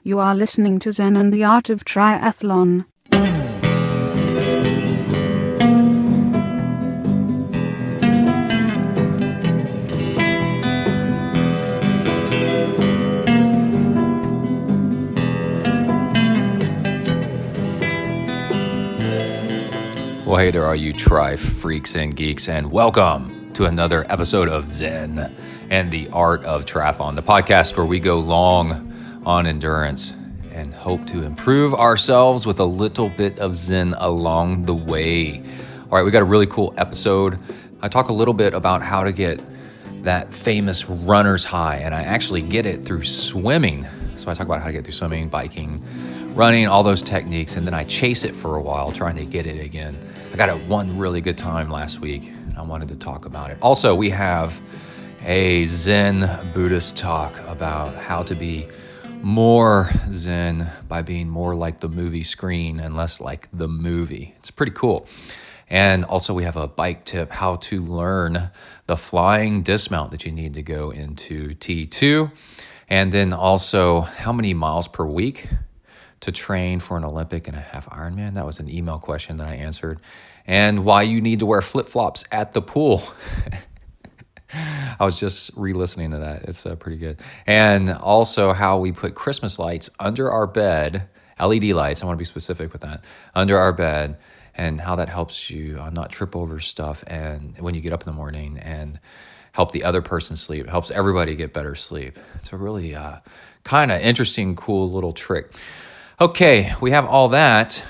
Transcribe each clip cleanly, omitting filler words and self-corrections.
You are listening to Zen and the Art of Triathlon. Well, hey there, all you tri freaks and geeks, and welcome to another episode of Zen and the Art of Triathlon, the podcast where we go long on endurance and hope to improve ourselves with a little bit of Zen along the way. All right, we got a really cool episode. I talk a little bit about how to get that famous runner's high, and I actually get it through swimming. So I talk about how to get through swimming, biking, running, all those techniques, and then I chase it for a while trying to get it again. I got one really good time last week, and I wanted to talk about it. Also, we have a Zen Buddhist talk about how to be more Zen by being more like the movie screen and less like the movie. It's pretty cool. And also we have a bike tip, how to learn the flying dismount that you need to go into T2. And then also how many miles per week to train for an Olympic and a half Ironman. That was an email question that I answered. And why you need to wear flip-flops at the pool. I was just re-listening to that. It's pretty good. And also how we put Christmas lights under our bed, LED lights, I want to be specific with that, under our bed, and how that helps you not trip over stuff and when you get up in the morning and help the other person sleep. It helps everybody get better sleep. It's a really kind of interesting, cool little trick. Okay, we have all that,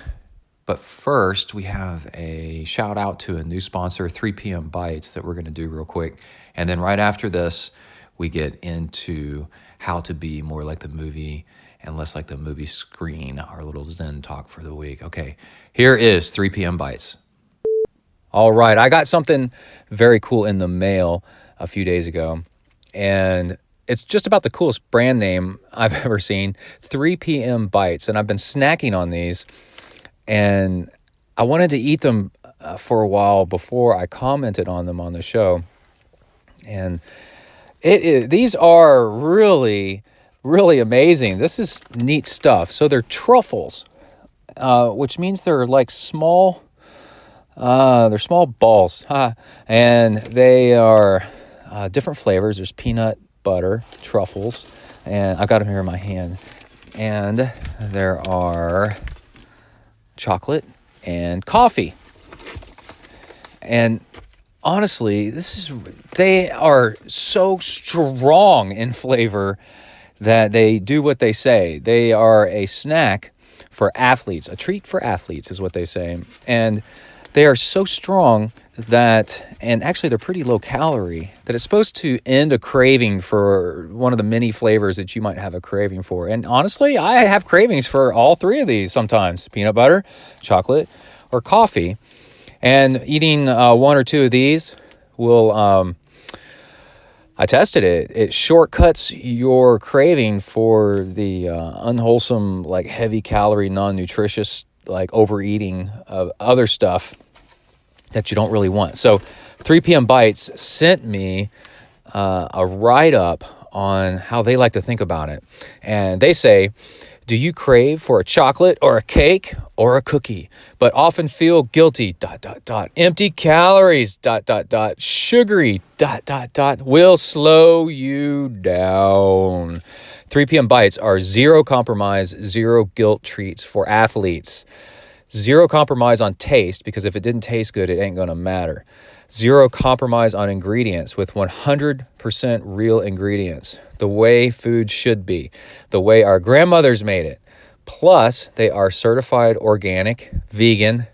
but first we have a shout out to a new sponsor, 3 p.m. Bites, that we're going to do real quick. And then right after this, we get into how to be more like the movie and less like the movie screen, our little Zen talk for the week. Okay, here is 3 p.m. Bites. All right, I got something very cool in the mail a few days ago, and it's just about the coolest brand name I've ever seen, 3 p.m. Bites. And I've been snacking on these, and I wanted to eat them for a while before I commented on them on the show. And these are really, really amazing. This is neat stuff. So they're truffles, which means they're like small, they're small balls. And they are different flavors. There's peanut butter, truffles, and I've got them here in my hand. And there are chocolate and coffee. And honestly, they are so strong in flavor that they do what they say. They are a snack for athletes, a treat for athletes is what they say. And they are so strong that, and actually they're pretty low calorie, that it's supposed to end a craving for one of the many flavors that you might have a craving for. And honestly, I have cravings for all three of these sometimes: peanut butter, chocolate, or coffee. And eating one or two of these will, I tested it. It shortcuts your craving for the unwholesome, like heavy calorie, non-nutritious, like overeating of other stuff that you don't really want. So 3 p.m. Bites sent me a write-up on how they like to think about it. And they say, do you crave for a chocolate or a cake or a cookie, but often feel guilty, ... empty calories, ... sugary, ... will slow you down. 3 p.m. Bites are zero compromise, zero guilt treats for athletes. Zero compromise on taste, because if it didn't taste good, it ain't going to matter. Zero compromise on ingredients, with 100% real ingredients, the way food should be, the way our grandmothers made it. Plus, they are certified organic, vegan.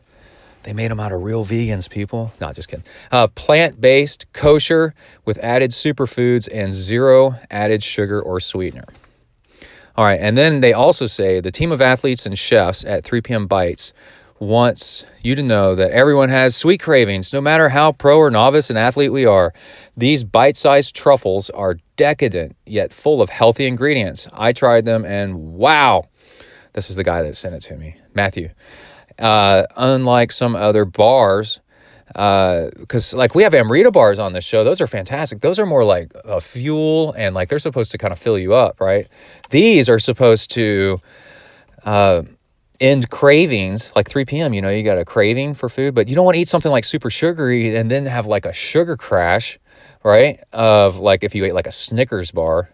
They made them out of real vegans, people. No, just kidding. Plant-based, kosher, with added superfoods and zero added sugar or sweetener. All right, and then they also say the team of athletes and chefs at 3 p.m. Bites wants you to know that everyone has sweet cravings, no matter how pro or novice an athlete we are. These bite-sized truffles are decadent, yet full of healthy ingredients. I tried them, and wow, this is the guy that sent it to me, Matthew. Unlike some other bars, Because like we have Amrita bars on this show. Those are fantastic. Those are more like a fuel, and like they're supposed to kind of fill you up, right? These are supposed to end cravings, like 3 p.m. You know, you got a craving for food, but you don't want to eat something like super sugary and then have like a sugar crash, right? Of like if you ate like a Snickers bar,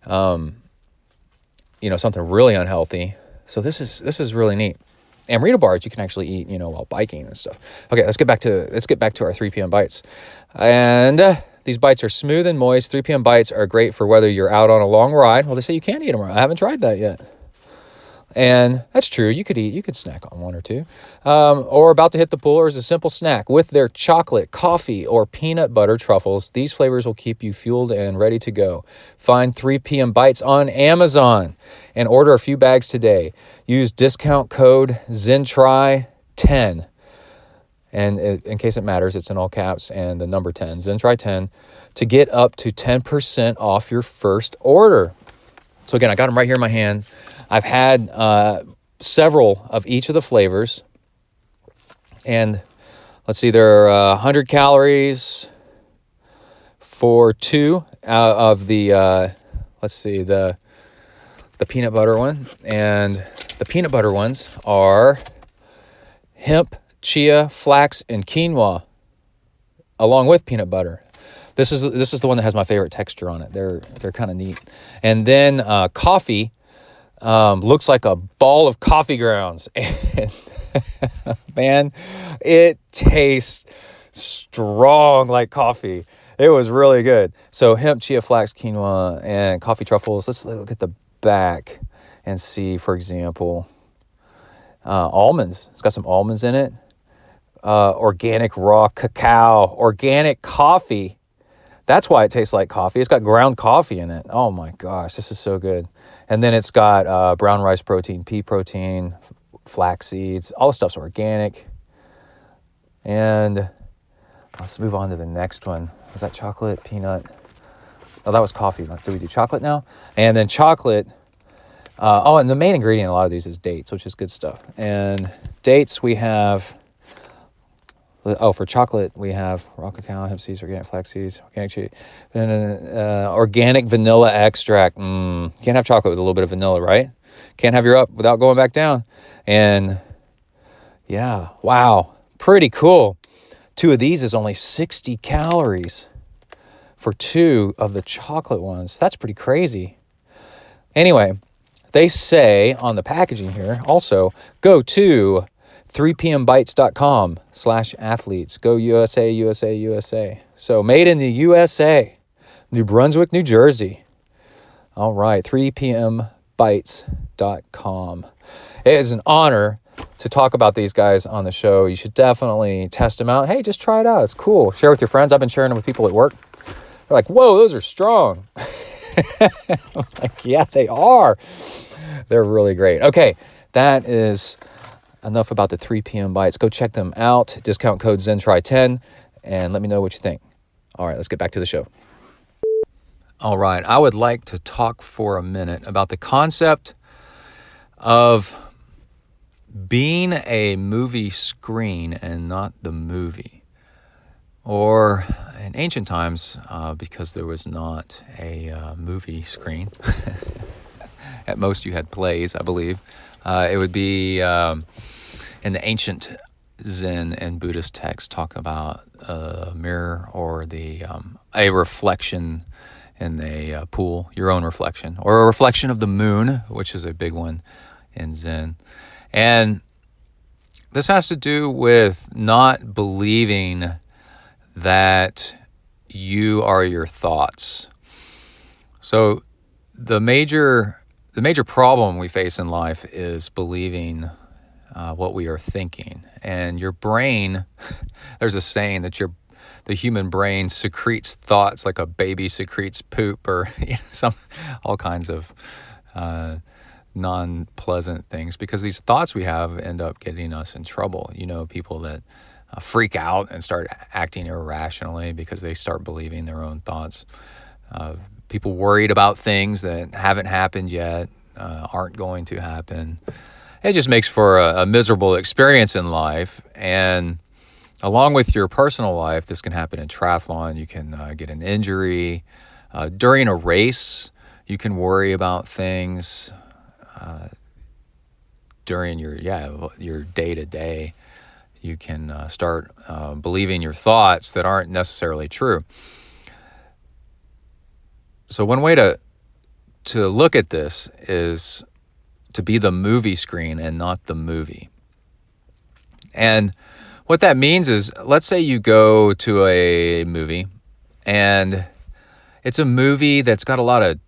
you know, something really unhealthy. So this is really neat. Amrita bars you can actually eat, you know, while biking and stuff. Okay, let's get back to our 3 p.m. bites. And these bites are smooth and moist. 3 p.m. bites are great for whether you're out on a long ride. Well, they say you can eat them. I haven't tried that yet. And that's true. You could snack on one or two. Or about to hit the pool, or as a simple snack. With their chocolate, coffee, or peanut butter truffles, these flavors will keep you fueled and ready to go. Find 3 p.m. bites on Amazon and order a few bags today. Use discount code ZenTri10. And in case it matters, it's in all caps and the number 10, ZenTri10, to get up to 10% off your first order. So again, I got them right here in my hand. I've had several of each of the flavors. And let's see, there are 100 calories for two of the, the peanut butter one. And the peanut butter ones are hemp, chia, flax, and quinoa, along with peanut butter. This is the one that has my favorite texture on it. They're kind of neat. And then coffee looks like a ball of coffee grounds. And man, it tastes strong like coffee. It was really good. So hemp, chia, flax, quinoa, and coffee truffles. Let's look at the back and see, for example, almonds. It's got some almonds in it. Organic raw cacao, organic coffee. That's why it tastes like coffee. It's got ground coffee in it. Oh my gosh, this is so good. And then it's got brown rice protein, pea protein, flax seeds. All the stuff's organic. And let's move on to the next one. Was that chocolate, peanut? Oh, that was coffee. Do we do chocolate now? And then chocolate. And the main ingredient in a lot of these is dates, which is good stuff. And dates we have... for chocolate, we have raw cacao, hemp seeds, organic flax seeds, organic chia, and organic vanilla extract. Can't have chocolate with a little bit of vanilla, right? Can't have your up without going back down. And yeah, wow, pretty cool. 2 of these is only 60 calories for 2 of the chocolate ones. That's pretty crazy. Anyway, they say on the packaging here, also, go to 3pmbites.com/athletes. Go USA, USA, USA. So made in the USA, New Brunswick, New Jersey. All right, 3pmbites.com. It is an honor to talk about these guys on the show. You should definitely test them out. Hey, just try it out. It's cool. Share with your friends. I've been sharing them with people at work. They're like, whoa, those are strong. I'm like, yeah, they are. They're really great. Okay, that is... enough about the 3 p.m. bites. Go check them out. Discount code ZenTri10 and let me know what you think. All right, let's get back to the show. All right, I would like to talk for a minute about the concept of being a movie screen and not the movie. Or in ancient times, because there was not a movie screen, at most you had plays, I believe. It would be... in the ancient Zen and Buddhist texts talk about a mirror or a reflection in a pool, your own reflection, or a reflection of the moon, which is a big one in Zen. And this has to do with not believing that you are your thoughts. So the major problem we face in life is believing what we are thinking. And your brain, there's a saying that the human brain secretes thoughts like a baby secretes poop, or all kinds of non-pleasant things, because these thoughts we have end up getting us in trouble. You know, people that freak out and start acting irrationally because they start believing their own thoughts. People worried about things that haven't happened yet, aren't going to happen. It just makes for a miserable experience in life. And Along with your personal life, this can happen in triathlon. You can get an injury. During a race, you can worry about things. During your day-to-day, you can start believing your thoughts that aren't necessarily true. So one way to look at this is to be the movie screen and not the movie. And what that means is, let's say you go to a movie and it's a movie that's got a lot of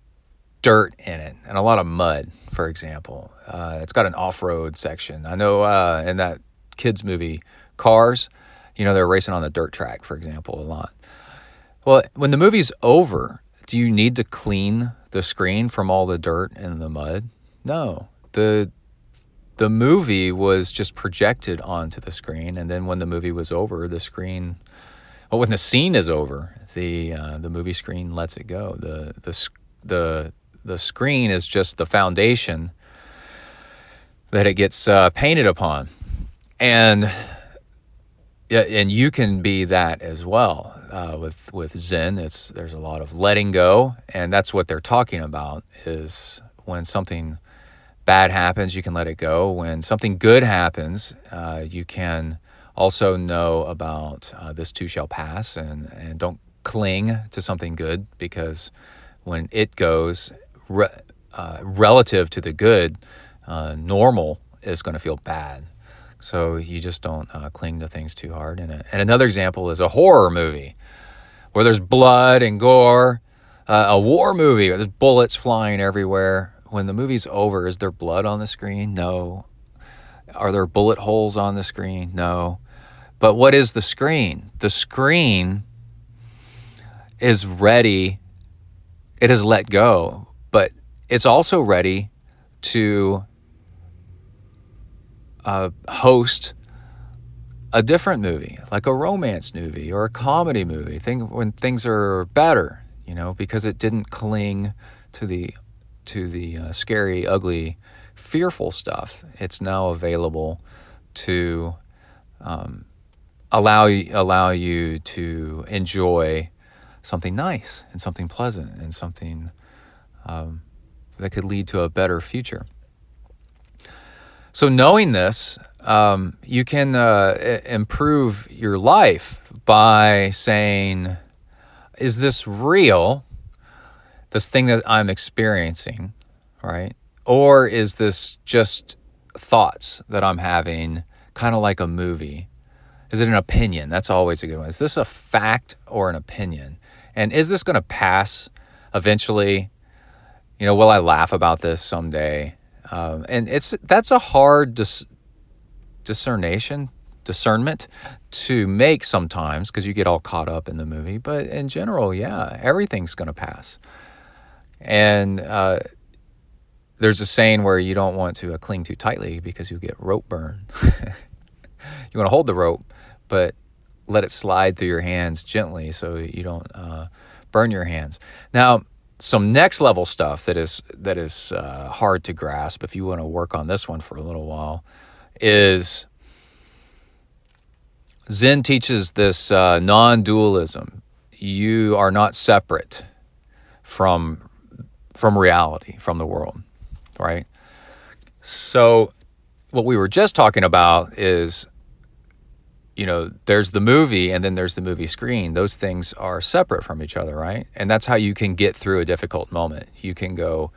dirt in it and a lot of mud, for example. It's got an off-road section. I know in that kids movie, Cars, they're racing on the dirt track, for example, a lot. Well, when the movie's over, do you need to clean the screen from all the dirt and the mud? No. The movie was just projected onto the screen, and then when the movie was over, when the scene is over, the movie screen lets it go. The screen is just the foundation that it gets painted upon, and you can be that as well. With Zen, there's a lot of letting go, and that's what they're talking about. Is when something bad happens, you can let it go. When something good happens, you can also know about this too shall pass, and don't cling to something good, because when it goes, relative to the good, normal is going to feel bad. So you just don't cling to things too hard. And another example is a horror movie where there's blood and gore. A war movie where there's bullets flying everywhere. When the movie's over, is there blood on the screen? No. Are there bullet holes on the screen? No. But what is the screen? The screen is ready. It has let go, but it's also ready to host a different movie, like a romance movie or a comedy movie. When things are better, because it didn't cling to the scary, ugly, fearful stuff. It's now available to allow you to enjoy something nice and something pleasant and something that could lead to a better future. So knowing this, you can improve your life by saying, is this real? This thing that I'm experiencing, right? Or is this just thoughts that I'm having, kind of like a movie? Is it an opinion? That's always a good one. Is this a fact or an opinion? And is this going to pass eventually? Will I laugh about this someday? And that's a hard discernment to make sometimes, because you get all caught up in the movie. But in general, yeah, everything's going to pass. And there's a saying where you don't want to cling too tightly because you get rope burn. You want to hold the rope, but let it slide through your hands gently so you don't burn your hands. Now, some next level stuff that is hard to grasp, if you want to work on this one for a little while, is Zen teaches this non-dualism. You are not separate from reality, from the world, right? So what we were just talking about is, there's the movie and then there's the movie screen. Those things are separate from each other, right? And that's how you can get through a difficult moment. You can go,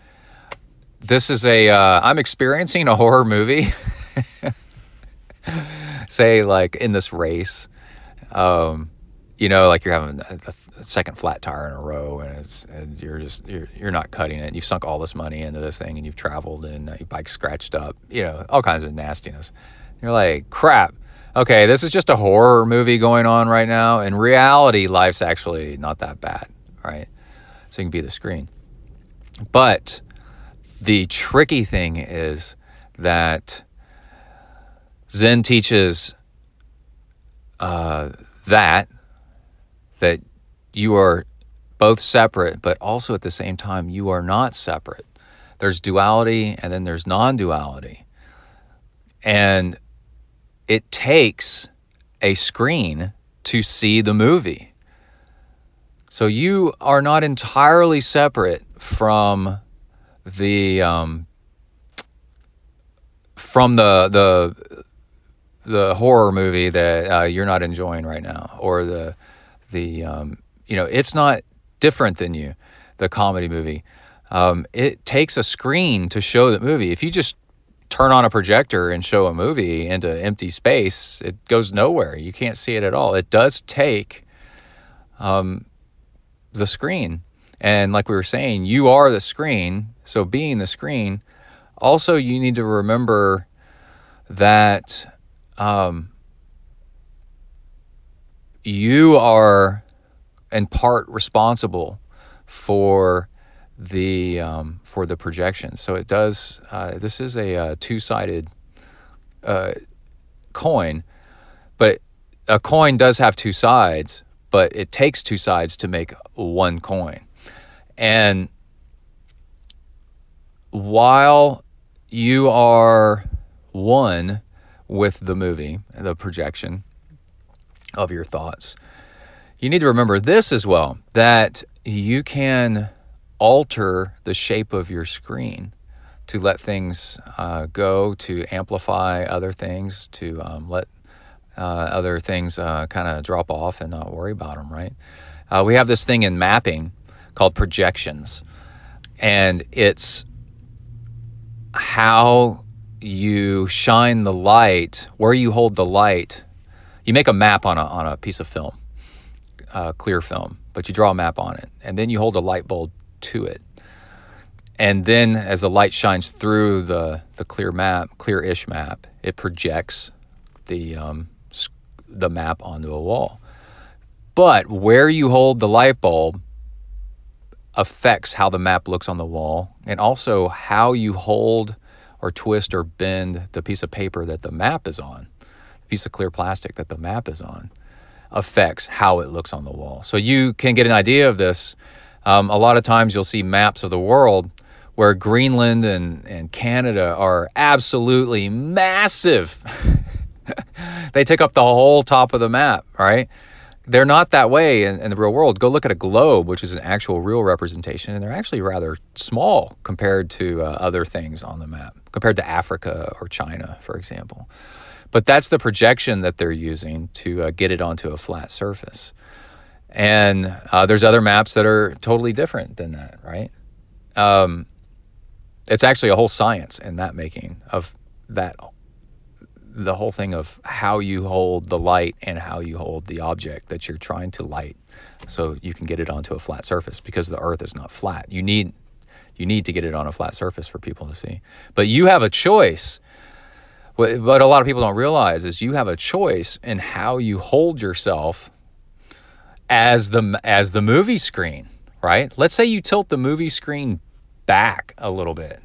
this is I'm experiencing a horror movie. Say, like in this race, like you're having a second flat tire in a row, and you're not cutting it. You've sunk all this money into this thing, and you've traveled, and your bike's scratched up, all kinds of nastiness. You're like, crap. Okay, this is just a horror movie going on right now. In reality, life's actually not that bad, right? So you can be the screen. But the tricky thing is that Zen teaches that you are both separate, but also at the same time, you are not separate. There's duality and then there's non-duality. And it takes a screen to see the movie. So you are not entirely separate from the horror movie that you're not enjoying right now, or it's not different than you, the comedy movie. It takes a screen to show the movie. If you just turn on a projector and show a movie into empty space, it goes nowhere. You can't see it at all. It does take the screen. And like we were saying, you are the screen. So being the screen, also you need to remember that you are in part responsible for the projection. So it does. This is a two-sided coin, but a coin does have two sides. But it takes two sides to make one coin. And while you are one with the movie, the projection of your thoughts, you need to remember this as well, that you can alter the shape of your screen to let things go, to amplify other things, to let other things kind of drop off and not worry about them, right? We have this thing in mapping called projections, and it's how you shine the light, where you hold the light. You make a map on a piece of film, clear film, but you draw a map on it, and then you hold a light bulb to it. And then as the light shines through the clear-ish map, it projects the map onto a wall. But where you hold the light bulb affects how the map looks on the wall, and also how you hold or twist or bend the piece of paper that the map is on, the piece of clear plastic that the map is on, affects how it looks on the wall. So you can get an idea of this. A lot of times you'll see maps of the world where Greenland and Canada are absolutely massive. They take up the whole top of the map, right? They're not that way in the real world. Go look at a globe, which is an actual real representation, and they're actually rather small compared to other things on the map, compared to Africa or China, for example. But that's the projection that they're using to get it onto a flat surface. And there's other maps that are totally different than that, right? It's actually a whole science in map making of that. The whole thing of how you hold the light and how you hold the object that you're trying to light, so you can get it onto a flat surface, because the earth is not flat. You need to get it on a flat surface for people to see. But you have a choice. What a lot of people don't realize is you have a choice in how you hold yourself as the movie screen, right? Let's say you tilt the movie screen back a little bit,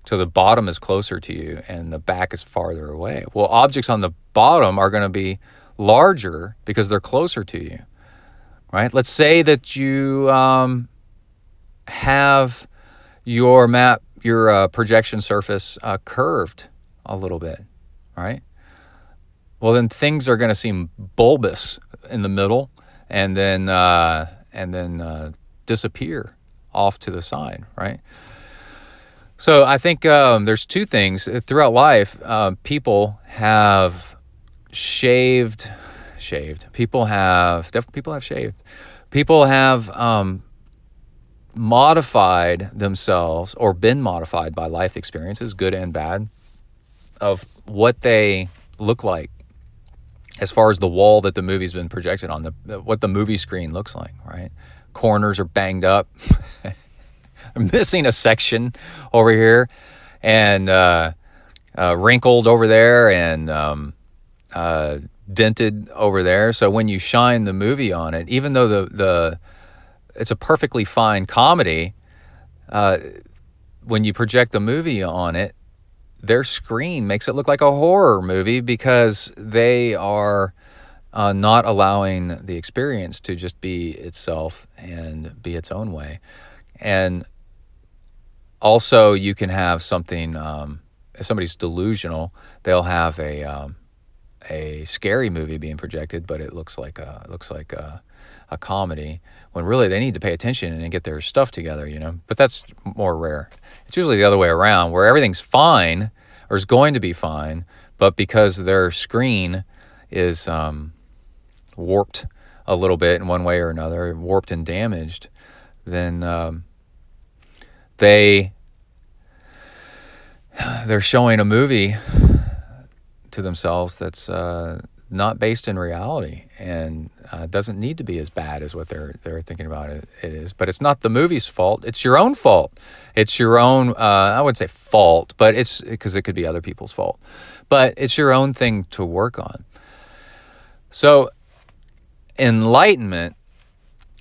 so the bottom is closer to you and the back is farther away. Well, objects on the bottom are going to be larger because they're closer to you, right? Let's say that you have your map, your projection surface curved a little bit, right? Well, then things are going to seem bulbous in the middle, and then disappear off to the side, right? So I think there's two things. Throughout life, people have shaved. People have shaved. People have modified themselves, or been modified by life experiences, good and bad, of what they look like as far as the wall that the movie's been projected on, what the movie screen looks like, right? Corners are banged up. I'm missing a section over here, and wrinkled over there, and dented over there. So when you shine the movie on it, even though it's a perfectly fine comedy, when you project the movie on it, their screen makes it look like a horror movie, because they are not allowing the experience to just be itself and be its own way. And also, you can have something, if somebody's delusional, they'll have a a scary movie being projected, but it looks like a comedy, when really they need to pay attention and get their stuff together, But that's more rare. It's usually the other way around, where everything's fine or is going to be fine, but because their screen is warped a little bit in one way or another, warped and damaged, then they're showing a movie to themselves that's not based in reality, and doesn't need to be as bad as what they're thinking about it is. But it's not the movie's fault. It's your own fault. It's your own, I wouldn't say fault, but it's because it could be other people's fault. But it's your own thing to work on. So enlightenment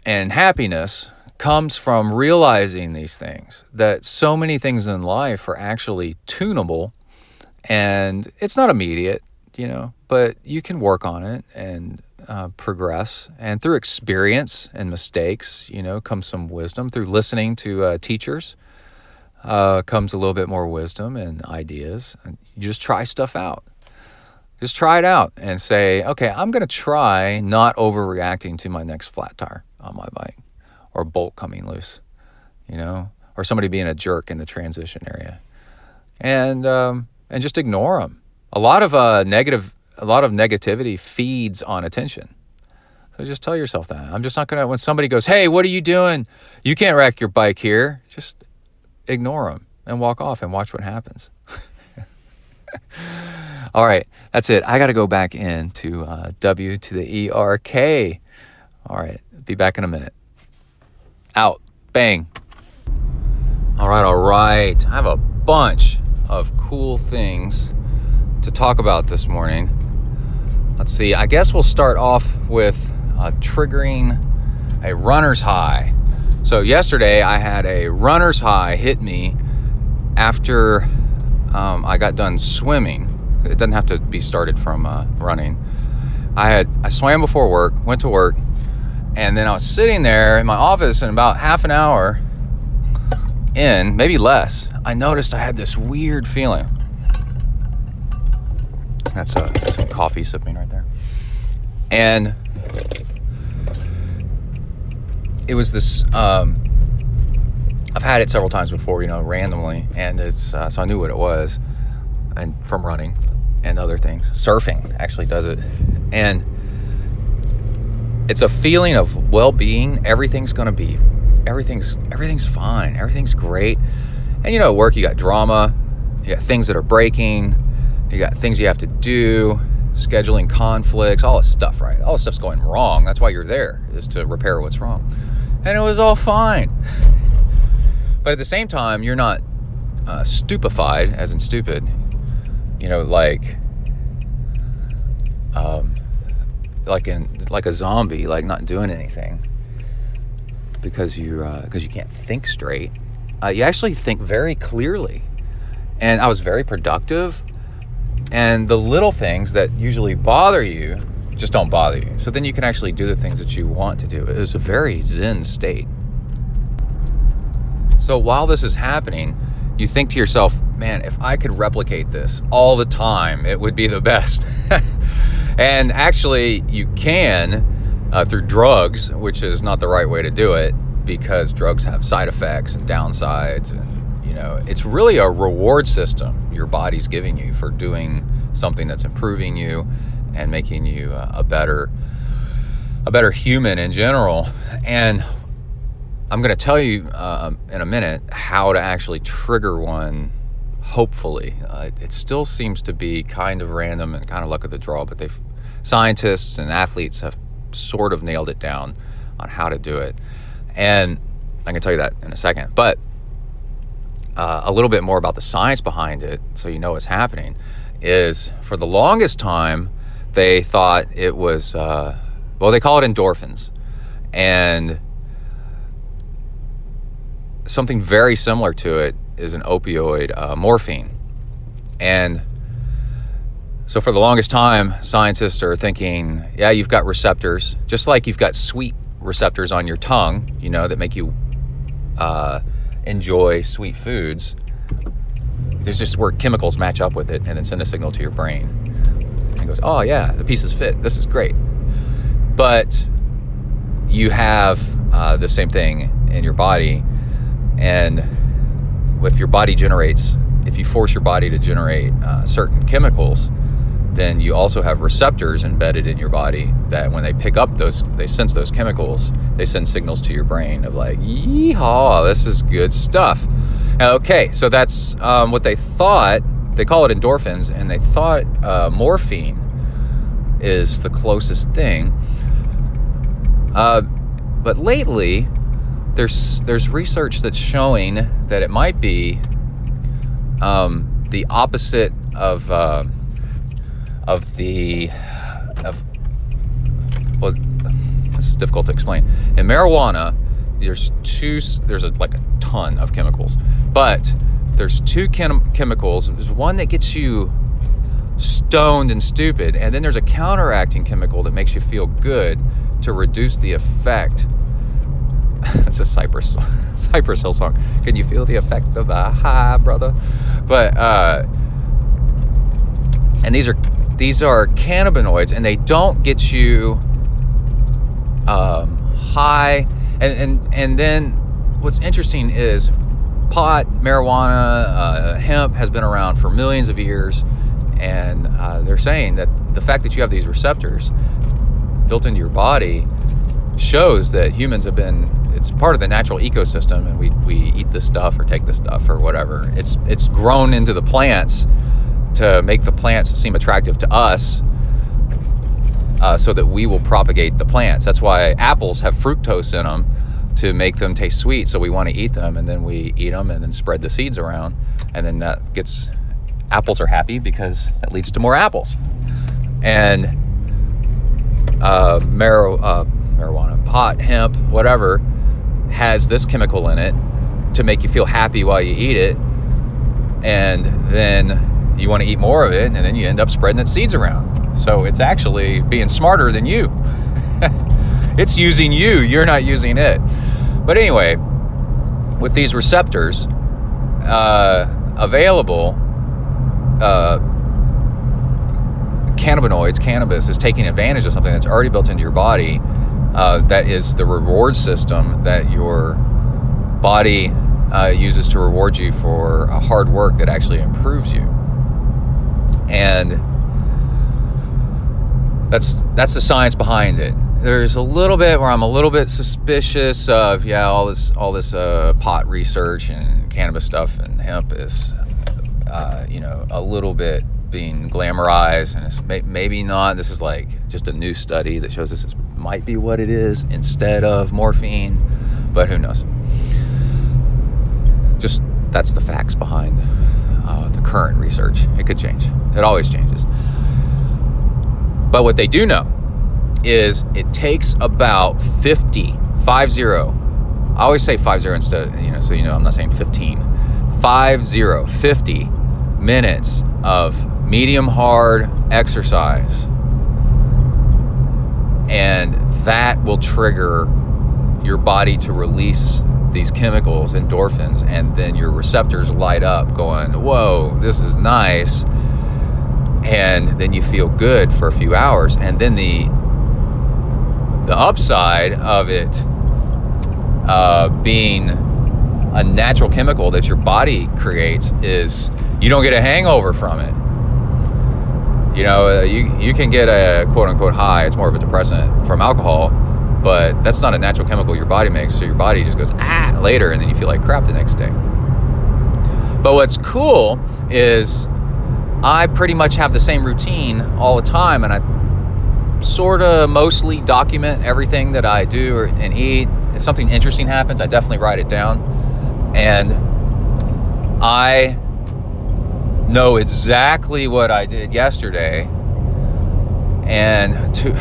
and happiness comes from realizing these things, that so many things in life are actually tunable, and it's not immediate, but you can work on it and progress. And through experience and mistakes, comes some wisdom. Through listening to teachers comes a little bit more wisdom and ideas. And you just try stuff out. Just try it out and say, okay, I'm going to try not overreacting to my next flat tire on my bike, or a bolt coming loose, or somebody being a jerk in the transition area, and just ignore them. A lot of negativity feeds on attention. So just tell yourself that. I'm just not going to, when somebody goes, hey, what are you doing? You can't wreck your bike here. Just ignore them and walk off and watch what happens. All right, that's it. I got to go back into W to the ERK. All right, be back in a minute. Out. Bang. All right. I have a bunch of cool things to talk about this morning. Let's see. I guess we'll start off with triggering a runner's high. So yesterday I had a runner's high hit me after I got done swimming. It doesn't have to be started from running. I swam before work, went to work, and then I was sitting there in my office, and about half an hour in, maybe less, I noticed I had this weird feeling. That's some coffee sipping right there. And it was this, I've had it several times before, randomly, and it's, so I knew what it was, and from running and other things. Surfing actually does it. And it's a feeling of well-being. Everything's fine. Everything's great. And at work you got drama, you got things that are breaking, you got things you have to do, scheduling conflicts, all this stuff, right? All this stuff's going wrong. That's why you're there, is to repair what's wrong. And it was all fine. But at the same time, you're not stupefied, as in stupid, like a zombie, like not doing anything because you can't think straight. You actually think very clearly, and I was very productive. And the little things that usually bother you just don't bother you. So then you can actually do the things that you want to do. It was a very zen state. So while this is happening, you think to yourself, man, if I could replicate this all the time, it would be the best. And actually you can through drugs, which is not the right way to do it, because drugs have side effects and downsides, and it's really a reward system your body's giving you for doing something that's improving you and making you a better human in general. And I'm going to tell you in a minute how to actually trigger one, hopefully. It still seems to be kind of random and kind of luck of the draw, but scientists and athletes have sort of nailed it down on how to do it. And I can tell you that in a second. But a little bit more about the science behind it, so you know what's happening, is for the longest time, they thought it was, they call it endorphins. And something very similar to it is an opioid, morphine. And so for the longest time, scientists are thinking, yeah, you've got receptors, just like you've got sweet receptors on your tongue, that make you enjoy sweet foods. There's just where chemicals match up with it and then send a signal to your brain. and goes, oh yeah, the pieces fit. This is great. But you have the same thing in your body. And if your body generates, if you force your body to generate certain chemicals, then you also have receptors embedded in your body that when they pick up those, they sense those chemicals, they send signals to your brain of like, yeehaw, this is good stuff. Okay, so that's what they thought. They call it endorphins, and they thought morphine is the closest thing. But lately, there's research that's showing that it might be the opposite of well, this is difficult to explain. In marijuana, there's like a ton of chemicals, but there's two chemicals. There's one that gets you stoned and stupid, and then there's a counteracting chemical that makes you feel good to reduce the effect. It's a Cypress Hill song. Can you feel the effect of the high, brother? But and these are cannabinoids, and they don't get you high. And then what's interesting is pot, marijuana, hemp has been around for millions of years, and they're saying that the fact that you have these receptors built into your body shows that humans have been, it's part of the natural ecosystem, and we eat this stuff or take this stuff or whatever. It's grown into the plants to make the plants seem attractive to us, so that we will propagate the plants. That's why apples have fructose in them, to make them taste sweet, so we want to eat them, and then we eat them and then spread the seeds around, and then apples are happy because that leads to more apples. And marijuana, pot, hemp, whatever, has this chemical in it to make you feel happy while you eat it, and then you want to eat more of it, and then you end up spreading its seeds around. So it's actually being smarter than you. It's using you, you're not using it. But anyway, with these receptors available, cannabis is taking advantage of something that's already built into your body, that is the reward system that your body uses to reward you for hard work that actually improves you. And that's the science behind it. There's a little bit where I'm a little bit suspicious of all this pot research and cannabis stuff and hemp is a little bit being glamorized, and it's maybe not. This is like just a new study that shows this might be what it is instead of morphine, but who knows? Just that's the facts behind the current research. It could change. It always changes. But what they do know is it takes about 50. I always say 50 instead, so I'm not saying 15. 50 minutes of medium hard exercise, and that will trigger your body to release these chemicals, endorphins, and then your receptors light up going, whoa, this is nice. And then you feel good for a few hours, and then the upside of it being a natural chemical that your body creates is you don't get a hangover from it. You can get a quote-unquote high, it's more of a depressant, from alcohol, but that's not a natural chemical your body makes, so your body just goes later, and then you feel like crap the next day. But what's cool is I pretty much have the same routine all the time, and I sort of mostly document everything that I do and eat. If something interesting happens, I definitely write it down, and I know exactly what I did yesterday, and to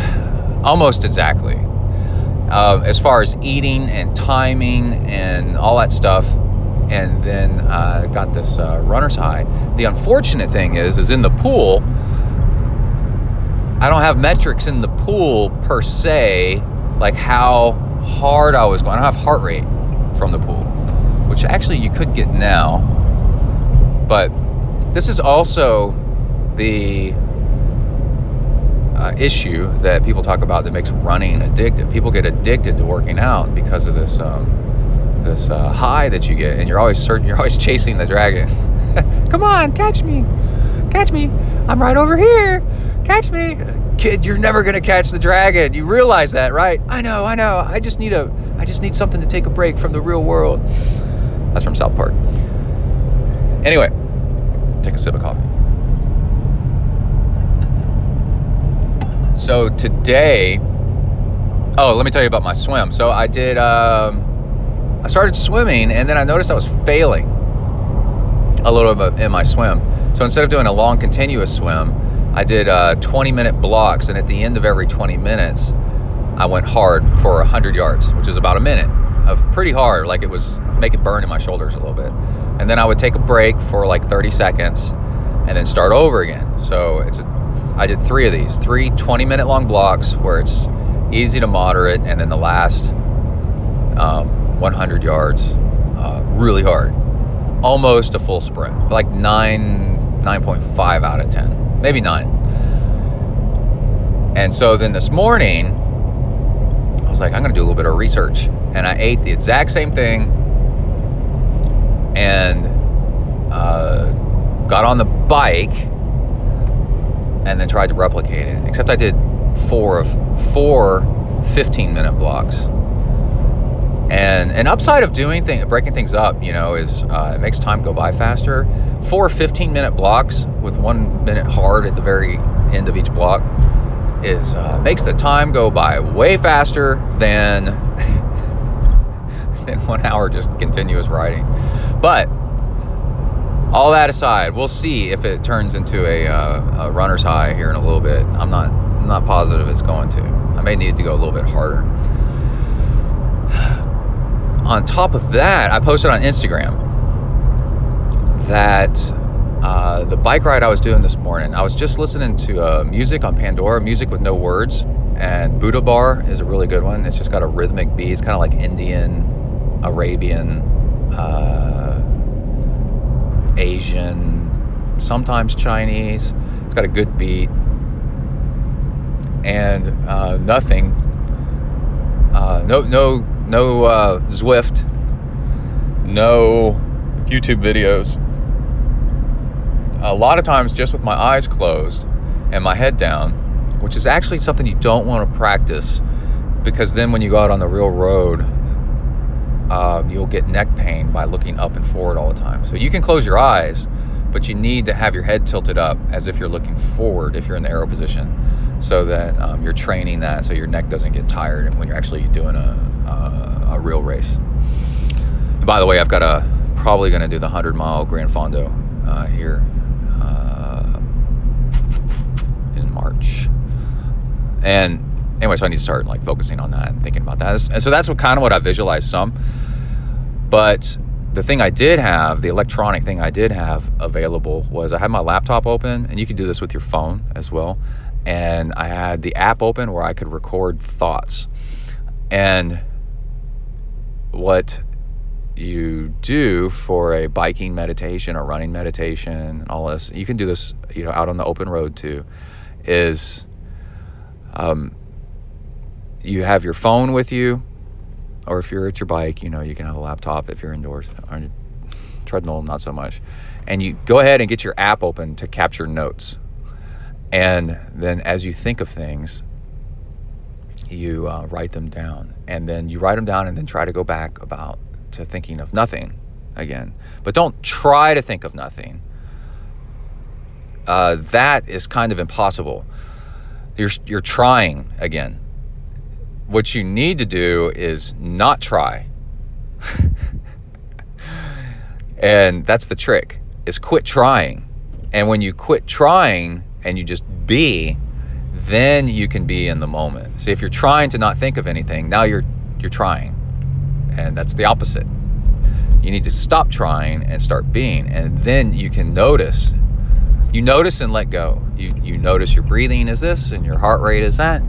almost exactly, as far as eating and timing and all that stuff. And then got this runner's high. The unfortunate thing is in the pool, I don't have metrics in the pool per se, like how hard I was going. I don't have heart rate from the pool, which actually you could get now. But this is also the issue that people talk about that makes running addictive. People get addicted to working out because of this high that you get, and you're always chasing the dragon. Come on, catch me, I'm right over here, catch me. Kid, you're never gonna catch the dragon. You realize that, right? I know. I just need something to take a break from the real world. That's from South Park. Anyway, take a sip of coffee. So today, let me tell you about my swim. So I started swimming, and then I noticed I was failing a little bit in my swim. So instead of doing a long continuous swim, I did 20-minute blocks, and at the end of every 20 minutes, I went hard for 100 yards, which is about a minute of pretty hard, like it was make it burn in my shoulders a little bit. And then I would take a break for like 30 seconds and then start over again. So I did 3 of these, 3 20-minute long blocks where it's easy to moderate, and then the last 100 yards really hard, almost a full sprint, like 9.5 out of 10, maybe 9. And so then this morning I was like, I'm gonna do a little bit of research, and I ate the exact same thing and got on the bike and then tried to replicate it, except I did 4 15-minute blocks. And an upside of breaking things up, is it makes time go by faster. 4 15-minute blocks with 1 minute hard at the very end of each block makes the time go by way faster than 1 hour just continuous riding. But all that aside, we'll see if it turns into a runner's high here in a little bit. I'm not positive it's going to. I may need to go a little bit harder. On top of that, I posted on Instagram that the bike ride I was doing this morning, I was just listening to music on Pandora, music with no words, and Buddha Bar is a really good one. It's just got a rhythmic beat. It's kind of like Indian, Arabian, Asian, sometimes Chinese. It's got a good beat, and nothing. No Zwift, no YouTube videos. A lot of times just with my eyes closed and my head down, which is actually something you don't want to practice, because then when you go out on the real road, you'll get neck pain by looking up and forward all the time. So you can close your eyes, but you need to have your head tilted up as if you're looking forward if you're in the arrow position, so that you're training that so your neck doesn't get tired when you're actually doing a real race. And by the way, I've got probably going to do the 100-mile Grand Fondo here in March. And anyway, so I need to start focusing on that and thinking about that. And so that's what I visualized some. But the thing I did have, the electronic thing I did have available, was I had my laptop open, and you could do this with your phone as well. And I had the app open where I could record thoughts. And what you do for a biking meditation or running meditation and all this, you can do this, out on the open road too, is you have your phone with you, or if you're at your bike, you can have a laptop if you're indoors. On your treadmill, not so much. And you go ahead and get your app open to capture notes. And then as you think of things, you write them down. And then you write them down and then try to go back to thinking of nothing again. But don't try to think of nothing. That is kind of impossible. You're trying again. What you need to do is not try. And that's the trick, is quit trying. And when you quit trying and you just be, then you can be in the moment. See, if you're trying to not think of anything, now you're trying. And that's the opposite. You need to stop trying and start being. And then you can notice. You notice and let go. You notice your breathing is this and your heart rate is that.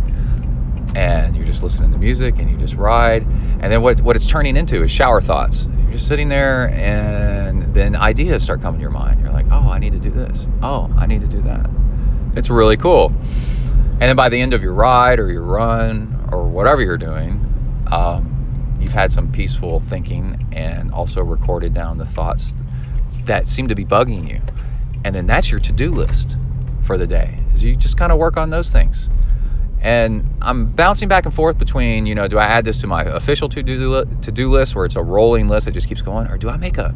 And you're just listening to music and you just ride. And then what it's turning into is shower thoughts. You're just sitting there, and then ideas start coming to your mind. You're like, oh, I need to do this. Oh, I need to do that. It's really cool. And then by the end of your ride or your run or whatever you're doing, you've had some peaceful thinking and also recorded down the thoughts that seem to be bugging you. And then that's your to-do list for the day, is you just kind of work on those things. And I'm bouncing back and forth between, do I add this to my official to-do list where it's a rolling list that just keeps going, or do I make a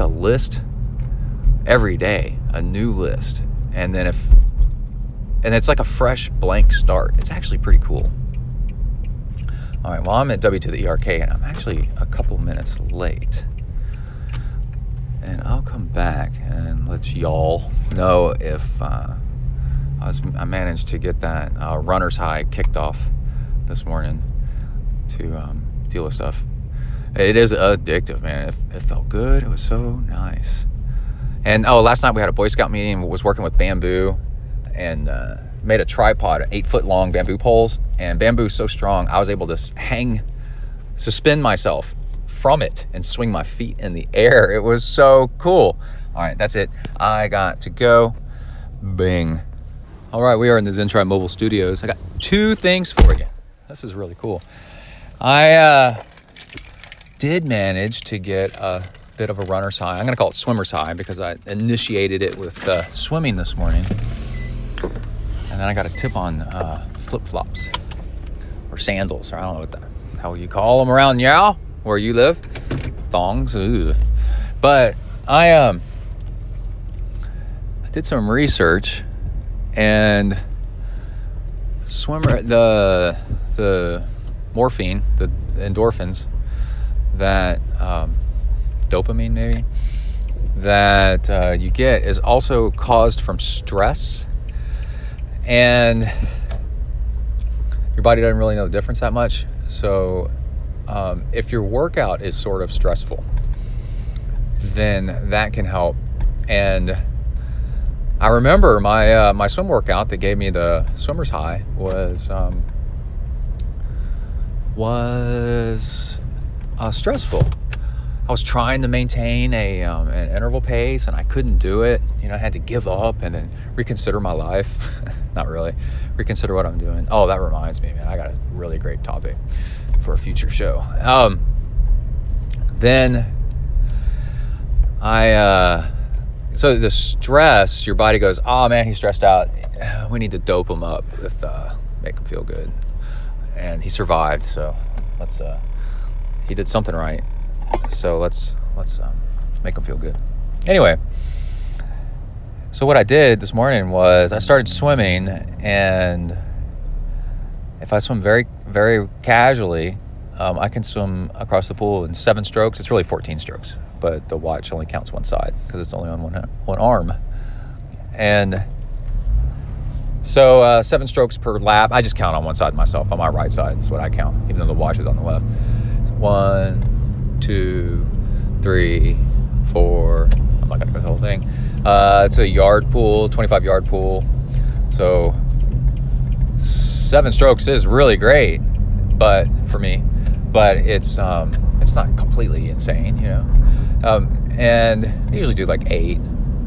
list every day, a new list, and it's like a fresh blank start. It's actually pretty cool. All right, well, I'm at W to the ERK, and I'm actually a couple minutes late. And I'll come back and let y'all know if I managed to get that runner's high kicked off this morning to deal with stuff. It is addictive, man. It felt good. It was so nice. And last night we had a Boy Scout meeting. Was working with bamboo and made a tripod, 8-foot long bamboo poles. And bamboo is so strong, I was able to suspend myself from it and swing my feet in the air. It was so cool. All right, that's it. I got to go. Bing. All right, we are in the ZenTri mobile studios. I got 2 things for you. This is really cool. I did manage to get a bit of a runner's high. I'm going to call it swimmer's high because I initiated it with swimming this morning. And then I got a tip on flip-flops or sandals, or I don't know what the hell you call them around y'all where you live. Thongs. Ugh. But I did some research, and the morphine, the endorphins, that dopamine maybe, that you get is also caused from stress. And your body doesn't really know the difference that much. So if your workout is sort of stressful, then that can help. And I remember my swim workout that gave me the swimmer's high was stressful. I was trying to maintain an interval pace, and I couldn't do it. I had to give up and then reconsider my life. Not really. Reconsider what I'm doing. Oh, that reminds me, man. I got a really great topic for a future show. Then so the stress, your body goes, oh man, he's stressed out. We need to dope him up with, make him feel good. And he survived, so he did something right. So let's make him feel good. Anyway, so what I did this morning was I started swimming, and if I swim very, very casually, I can swim across the pool in 7 strokes. It's really 14 strokes, but the watch only counts one side because it's only on one arm. And so 7 strokes per lap. I just count on one side myself, on my right side. That's what I count, even though the watch is on the left. 1, 2, 3, 4. I'm not going to go the whole thing. It's a yard pool, 25-yard pool. So 7 strokes is really great, but for me, but it's not completely insane, And I usually do like 8,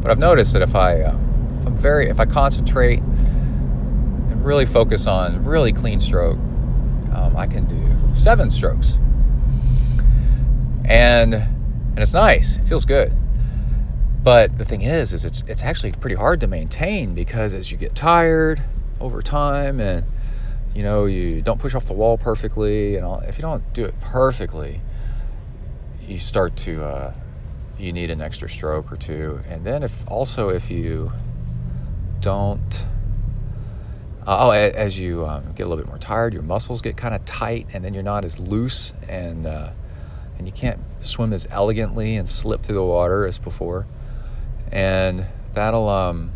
but I've noticed that if I concentrate and really focus on really clean stroke, I can do 7 strokes. And it's nice. It feels good. But the thing is it's actually pretty hard to maintain, because as you get tired over time, and you don't push off the wall perfectly, and if you don't do it perfectly, you start to you need an extra stroke or 2. And then if you don't as you get a little bit more tired, your muscles get kind of tight, and then you're not as loose, and you can't swim as elegantly and slip through the water as before. And that'll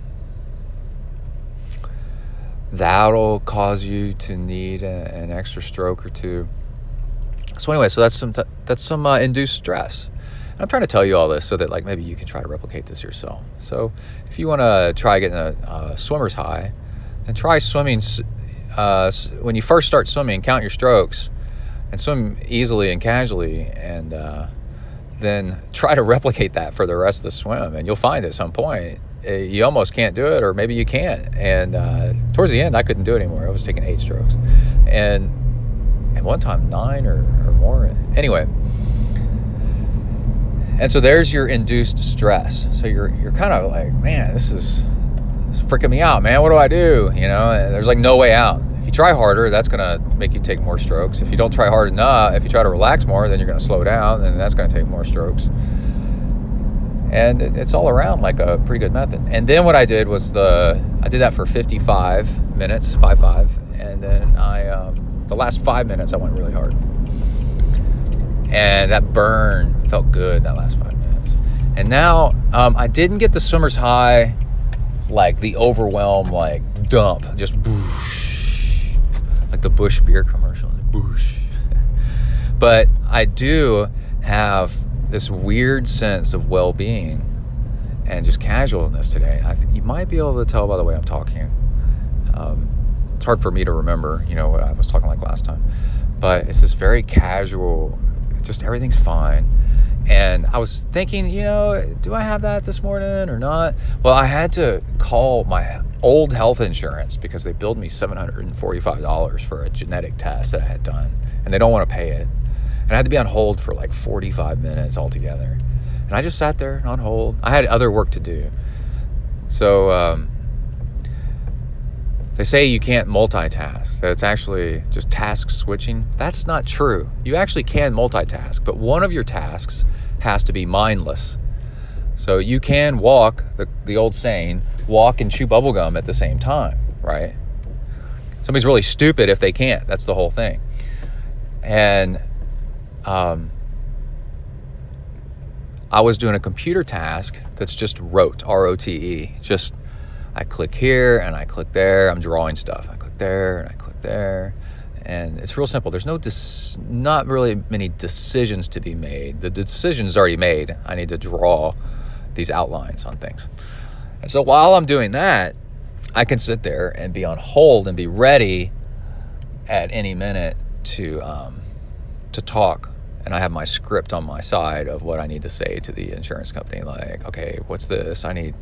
cause you to need an extra stroke or 2. So anyway, so that's some induced stress. And I'm trying to tell you all this so that maybe you can try to replicate this yourself. So if you want to try getting a swimmer's high, then try swimming. When you first start swimming, count your strokes and swim easily and casually, and then try to replicate that for the rest of the swim. And you'll find at some point you almost can't do it, or maybe you can't. And towards the end, I couldn't do it anymore. I was taking 8 strokes, and one time 9 or more. Anyway, and so there's your induced stress. So you're kind of like, man, this is freaking me out, man. What do I do? And there's like no way out. If you try harder, that's gonna make you take more strokes. If you don't try hard enough, if you try to relax more, then you're gonna slow down, and that's gonna take more strokes. And it's all around like a pretty good method. And then what I did was I did that for 55 minutes, 5-5, and then the last 5 minutes I went really hard. And that burn felt good, that last 5 minutes. And now I didn't get the swimmer's high, like the overwhelm, like dump, just boosh, like the Busch beer commercial, boosh. But I do have this weird sense of well-being and just casualness today. I think you might be able to tell by the way I'm talking. It's hard for me to remember, what I was talking like last time. But it's this very casual, just everything's fine. And I was thinking, do I have that this morning or not? Well, I had to call my old health insurance because they billed me $745 for a genetic test that I had done, and they don't want to pay it. And I had to be on hold for like 45 minutes altogether. And I just sat there on hold. I had other work to do. So they say you can't multitask, that it's actually just task switching. That's not true. You actually can multitask, but one of your tasks has to be mindless. So you can walk, the old saying, walk and chew bubblegum at the same time, right? Somebody's really stupid if they can't. That's the whole thing. And I was doing a computer task that's just rote, R-O-T-E, just I click here and I click there. I'm drawing stuff. I click there and I click there. And it's real simple. There's not really many decisions to be made. The decision is already made. I need to draw these outlines on things. And so while I'm doing that, I can sit there and be on hold and be ready at any minute to talk. And I have my script on my side of what I need to say to the insurance company. Like, okay, what's this? I need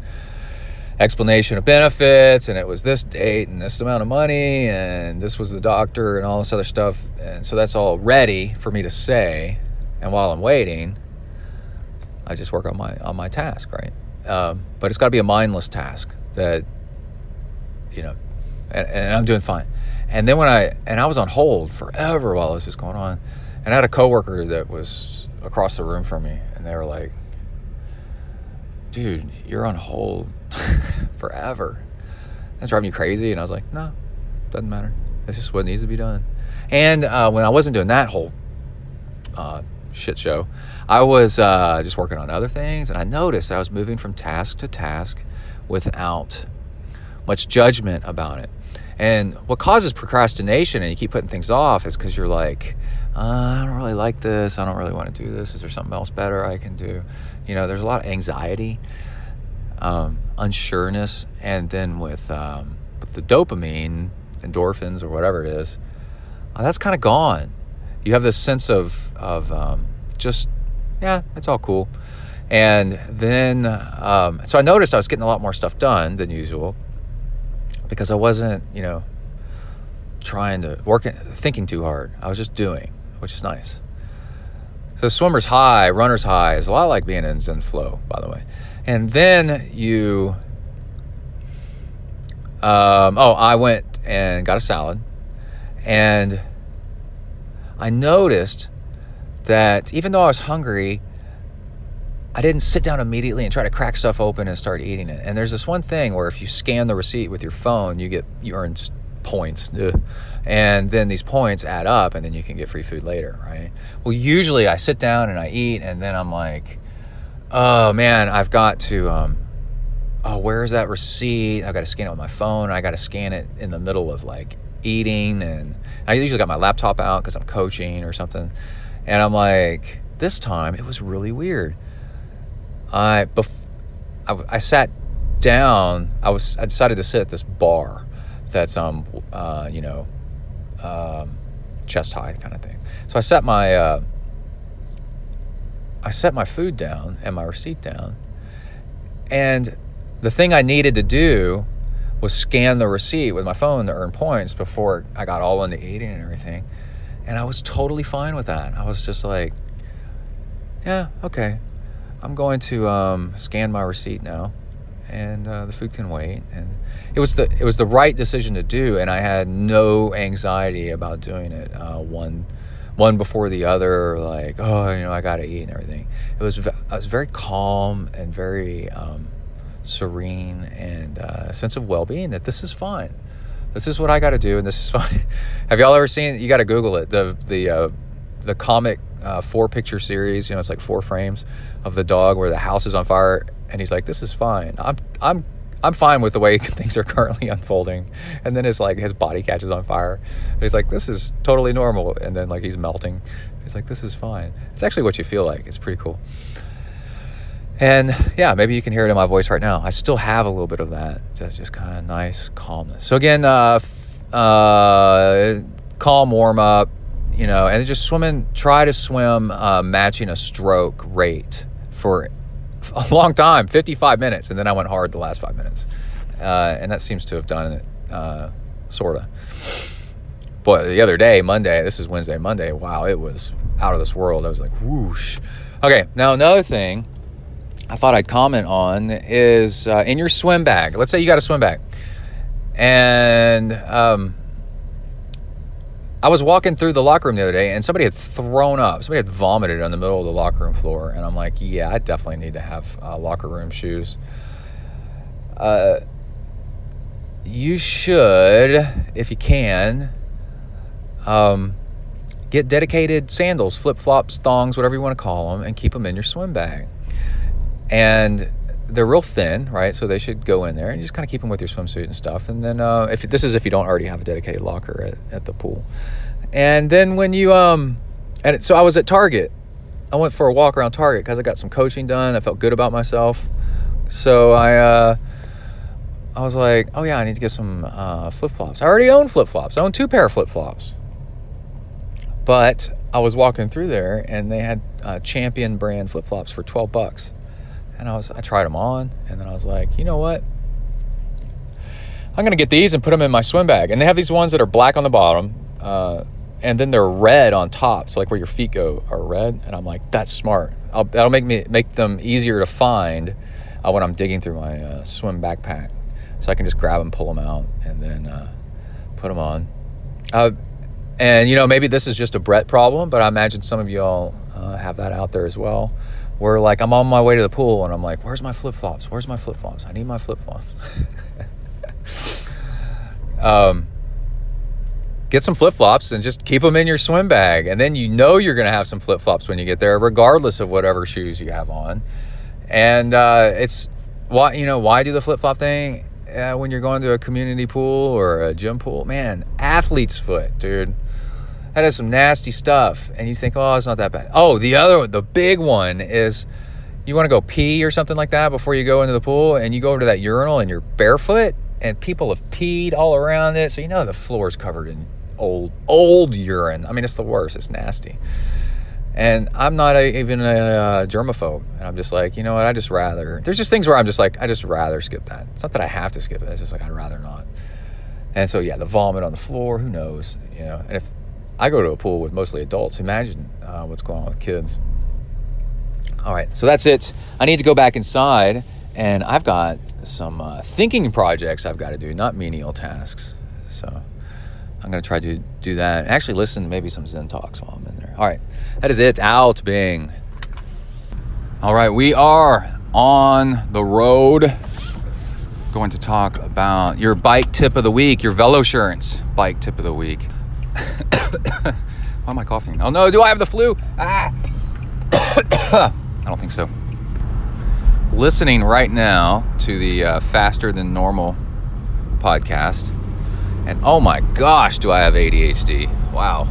explanation of benefits, and it was this date and this amount of money, and this was the doctor and all this other stuff. And so that's all ready for me to say. And while I'm waiting, I just work on my task, right? But it's got to be a mindless task that, and I'm doing fine. And then I was on hold forever while this was going on. And I had a coworker that was across the room from me, and they were like, dude, you're on hold forever. That's driving you crazy. And I was like, no, doesn't matter. It's just what needs to be done. And when I wasn't doing that whole shit show, I was just working on other things, and I noticed that I was moving from task to task without much judgment about it. And what causes procrastination and you keep putting things off is because you're like, I don't really like this. I don't really want to do this. Is there something else better I can do? There's a lot of anxiety, unsureness, and then with the dopamine, endorphins, or whatever it is, that's kind of gone. You have this sense of just, yeah, it's all cool. And then, so I noticed I was getting a lot more stuff done than usual because I wasn't, trying to thinking too hard. I was just doing, which is nice. So swimmer's high, runner's high is a lot like being in Zen flow, by the way. And then I went and got a salad, and I noticed that even though I was hungry, I didn't sit down immediately and try to crack stuff open and start eating it. And there's this one thing where if you scan the receipt with your phone, you earn points. And then these points add up, and then you can get free food later, right? Well, usually I sit down and I eat, and then I'm like, oh man, I've got to, where's that receipt? I've got to scan it with my phone. I got to scan it in the middle of like eating. And I usually got my laptop out because I'm coaching or something. And I'm like, this time it was really weird. I sat down. I decided to sit at this bar that's chest high kind of thing. So I set my food down and my receipt down, and the thing I needed to do was scan the receipt with my phone to earn points before I got all into eating and everything. And I was totally fine with that. I was just like, yeah, okay. I'm going to scan my receipt now, and the food can wait. And it was the right decision to do, and I had no anxiety about doing it. One before the other, like, oh, I got to eat and everything. I was very calm and very serene, and a sense of well-being that this is fine. This is what I got to do, and this is fine. Have y'all ever seen? You got to Google it. The comic 4-picture series. It's like 4 frames of the dog where the house is on fire, and he's like, "This is fine. I'm fine with the way things are currently unfolding." And then it's like his body catches on fire. And he's like, "This is totally normal." And then like he's melting. He's like, "This is fine." It's actually what you feel like. It's pretty cool. And yeah, maybe you can hear it in my voice right now. I still have a little bit of that, just kind of nice calmness. So again, calm warm up, and just try to swim matching a stroke rate for a long time, 55 minutes. And then I went hard the last 5 minutes. And that seems to have done it, sort of. Boy, the other day, Monday, this is Wednesday, Monday, wow, it was out of this world. I was like, whoosh. Okay, now another thing I thought I'd comment on is in your swim bag. Let's say you got a swim bag. And I was walking through the locker room the other day, and somebody had vomited on the middle of the locker room floor. And I'm like, yeah, I definitely need to have locker room shoes. You should, if you can, get dedicated sandals, flip-flops, thongs, whatever you want to call them, and keep them in your swim bag. And they're real thin, right? So they should go in there, and you just kind of keep them with your swimsuit and stuff. And then if you don't already have a dedicated locker at the pool. And then when you so I was at Target. I went for a walk around Target because I got some coaching done. I felt good about myself. So I was like, oh yeah, I need to get some flip-flops. I already own flip-flops. I own 2 pair of flip-flops. But I was walking through there, and they had Champion brand flip-flops for $12. And I tried them on, and then I was like, you know what? I'm going to get these and put them in my swim bag. And they have these ones that are black on the bottom, and then they're red on top. So like where your feet go are red. And I'm like, that's smart. That'll make them easier to find when I'm digging through my swim backpack. So I can just grab them, pull them out, and then put them on. And, maybe this is just a Brett problem, but I imagine some of y'all have that out there as well. Where, like, I'm on my way to the pool, and I'm like, where's my flip-flops? Where's my flip-flops? I need my flip-flops. Get some flip-flops and just keep them in your swim bag. And then you're going to have some flip-flops when you get there, regardless of whatever shoes you have on. And why do the flip-flop thing when you're going to a community pool or a gym pool? Man, athlete's foot, dude. That is some nasty stuff. And you think, oh, it's not that bad. Oh, the big one is you want to go pee or something like that before you go into the pool, and you go over to that urinal and you're barefoot, and people have peed all around it. So the floor is covered in old urine. I mean, it's the worst. It's nasty. And I'm not even a germaphobe. And I'm just like, you know what? there's just things where I'm just like, I just rather skip that. It's not that I have to skip it. It's just like, I'd rather not. And so, yeah, the vomit on the floor, who knows? And if I go to a pool with mostly adults, imagine what's going on with kids. All right, so that's it. I need to go back inside, and I've got some thinking projects I've got to do, not menial tasks. So I'm going to try to do that and actually listen to maybe some Zen talks while I'm in there. All right, that is it. Out, Bing. All right, we are on the road. Going to talk about your bike tip of the week, your Velosurance bike tip of the week. Why am I coughing? Oh no, do I have the flu? I don't think so. Listening right now to the Faster Than Normal podcast, and oh my gosh, do I have ADHD. Wow.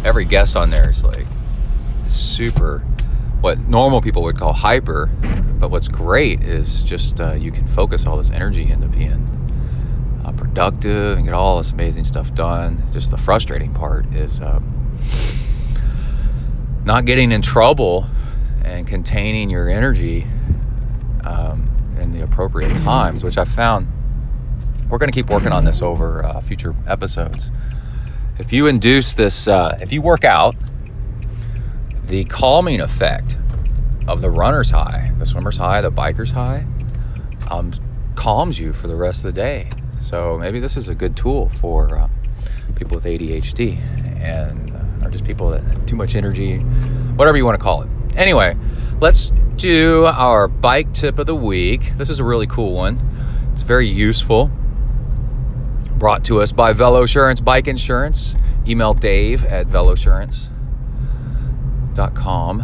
Every guest on there is like super, what normal people would call hyper, but what's great is just you can focus all this energy into being productive and get all this amazing stuff done. Just the frustrating part is not getting in trouble and containing your energy in the appropriate times, which I found we're going to keep working on this over future episodes. If you induce this, if you work out, the calming effect of the runner's high, the swimmer's high, the biker's high, calms you for the rest of the day. So maybe this is a good tool for people with ADHD and or just people that have too much energy, whatever you want to call it. Anyway, let's do our bike tip of the week. This is a really cool one. It's very useful. Brought to us by VeloSurance Bike Insurance. Email Dave at velosurance.com.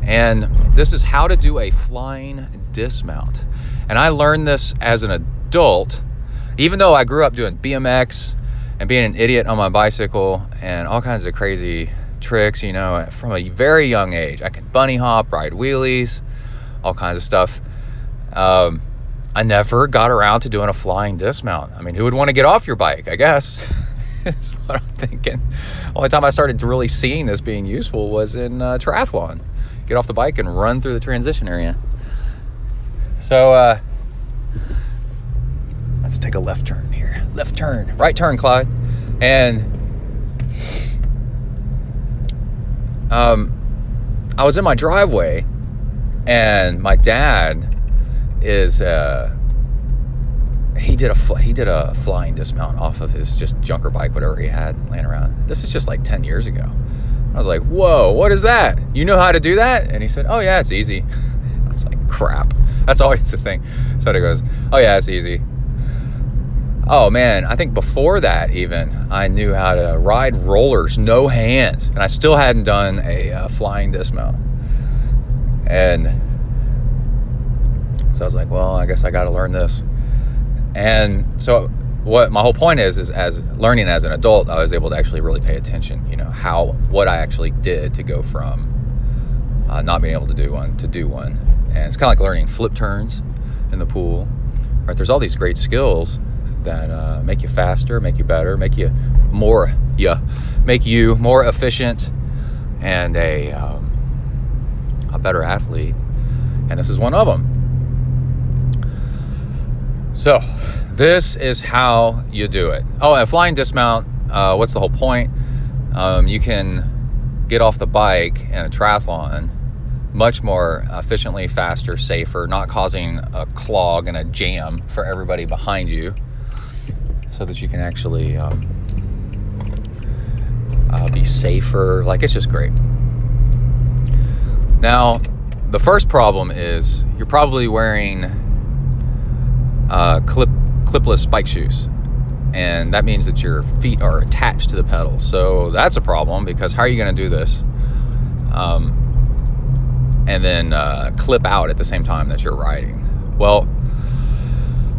And this is how to do a flying dismount. And I learned this as an adult, even though I grew up doing BMX and being an idiot on my bicycle and all kinds of crazy tricks, from a very young age. I can bunny hop, ride wheelies, all kinds of stuff. I never got around to doing a flying dismount. I mean, who would want to get off your bike, I guess? That's what I'm thinking. Only time I started really seeing this being useful was in triathlon. Get off the bike and run through the transition area. So let's take a left turn here. Left turn, right turn, Clyde. And I was in my driveway, and my dad is he did a flying dismount off of his just junker bike, whatever he had laying around. This is just like 10 years ago. I was like, whoa, what is that? You know how to do that? And he said, oh yeah, it's easy. I was like, crap. That's always the thing. So he goes, oh yeah, it's easy. Oh man, I think before that even, I knew how to ride rollers, no hands. And I still hadn't done a flying dismount. And so I was like, well, I guess I got to learn this. And so what my whole point is as learning as an adult, I was able to actually really pay attention, what I actually did to go from not being able to do one to do one. And it's kind of like learning flip turns in the pool, right? There's all these great skills that make you faster, make you better, make you more efficient and a better athlete. And this is one of them. So this is how you do it. Oh, and a flying dismount, what's the whole point? You can get off the bike in a triathlon much more efficiently, faster, safer, not causing a clog and a jam for everybody behind you, so that you can actually be safer. Like, it's just great. Now, the first problem is you're probably wearing clipless bike shoes, and that means that your feet are attached to the pedals. So that's a problem, because how are you going to do this and then clip out at the same time that you're riding? Well,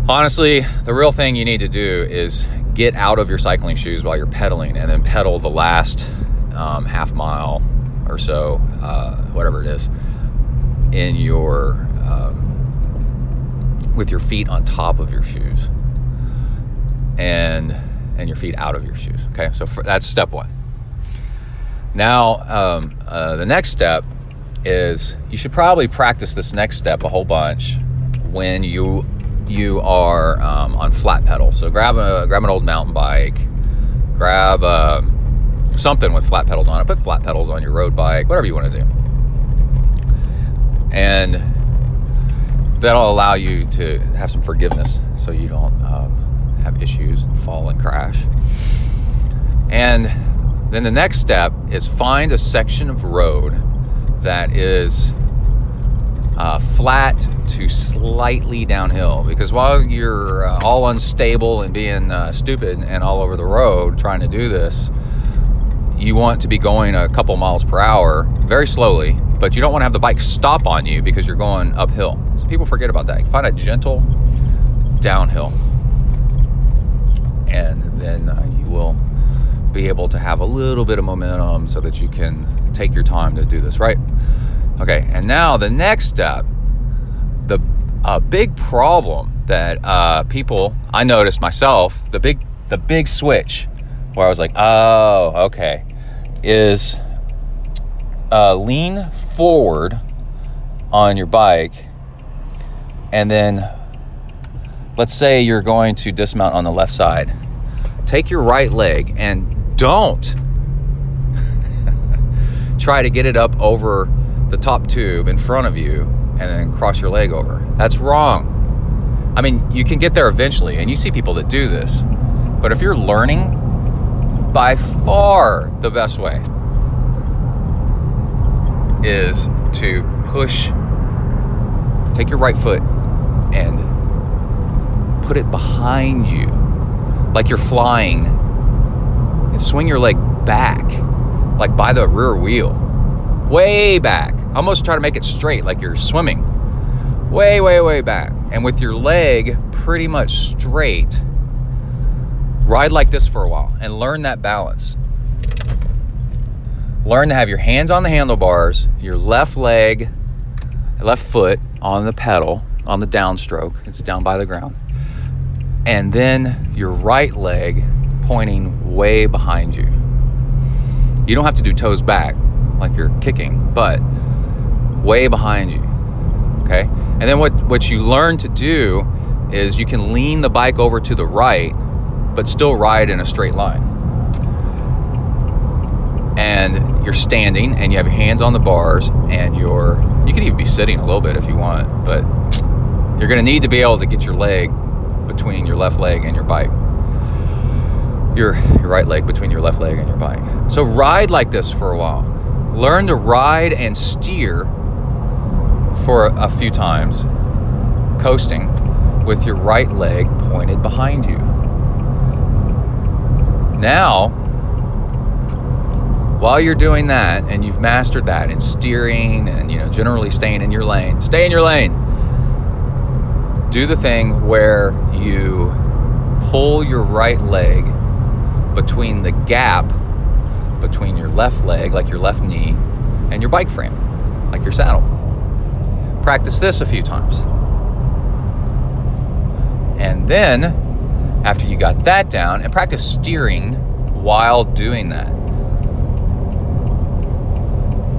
honestly, the real thing you need to do is get out of your cycling shoes while you're pedaling, and then pedal the last half mile or so, whatever it is, in your with your feet on top of your shoes, and your feet out of your shoes. Okay, so that's step one. Now, the next step is you should probably practice this next step a whole bunch when you are on flat pedal. So grab an old mountain bike, grab something with flat pedals on it. Put flat pedals on your road bike, whatever you want to do, and that'll allow you to have some forgiveness, so you don't have issues, fall and crash. And then the next step is find a section of road that is flat to slightly downhill, because while you're all unstable and being stupid and all over the road trying to do this, you want to be going a couple miles per hour very slowly, but you don't want to have the bike stop on you because you're going uphill. So people forget about that. Find a gentle downhill, and then you will be able to have a little bit of momentum so that you can take your time to do this, right? Okay, and now the next step, the big problem that I noticed myself, the big switch where I was like, oh, okay, is lean forward on your bike and then let's say you're going to dismount on the left side. Take your right leg and don't try to get it up over the top tube in front of you and then cross your leg over. That's wrong. I mean, you can get there eventually, and you see people that do this. But if you're learning, by far the best way is to take your right foot and put it behind you like you're flying and swing your leg back like by the rear wheel, way back. Almost try to make it straight like you're swimming, way back. And with your leg pretty much straight, ride like this for a while and learn that balance. Learn to have your hands on the handlebars, your left foot on the pedal, on the downstroke. It's down by the ground. And then your right leg pointing way behind you. You don't have to do toes back like you're kicking, but way behind you, okay? And then what you learn to do is you can lean the bike over to the right, but still ride in a straight line. And you're standing and you have your hands on the bars and you can even be sitting a little bit if you want, but you're gonna need to be able to get your leg between your left leg and your bike. Your right leg between your left leg and your bike. So ride like this for a while. Learn to ride and steer for a few times, coasting with your right leg pointed behind you. Now, while you're doing that and you've mastered that and steering and generally staying in your lane, stay in your lane. Do the thing where you pull your right leg between the gap between your left leg, like your left knee, and your bike frame, like your saddle. Practice this a few times. And then, after you got that down, and practice steering while doing that.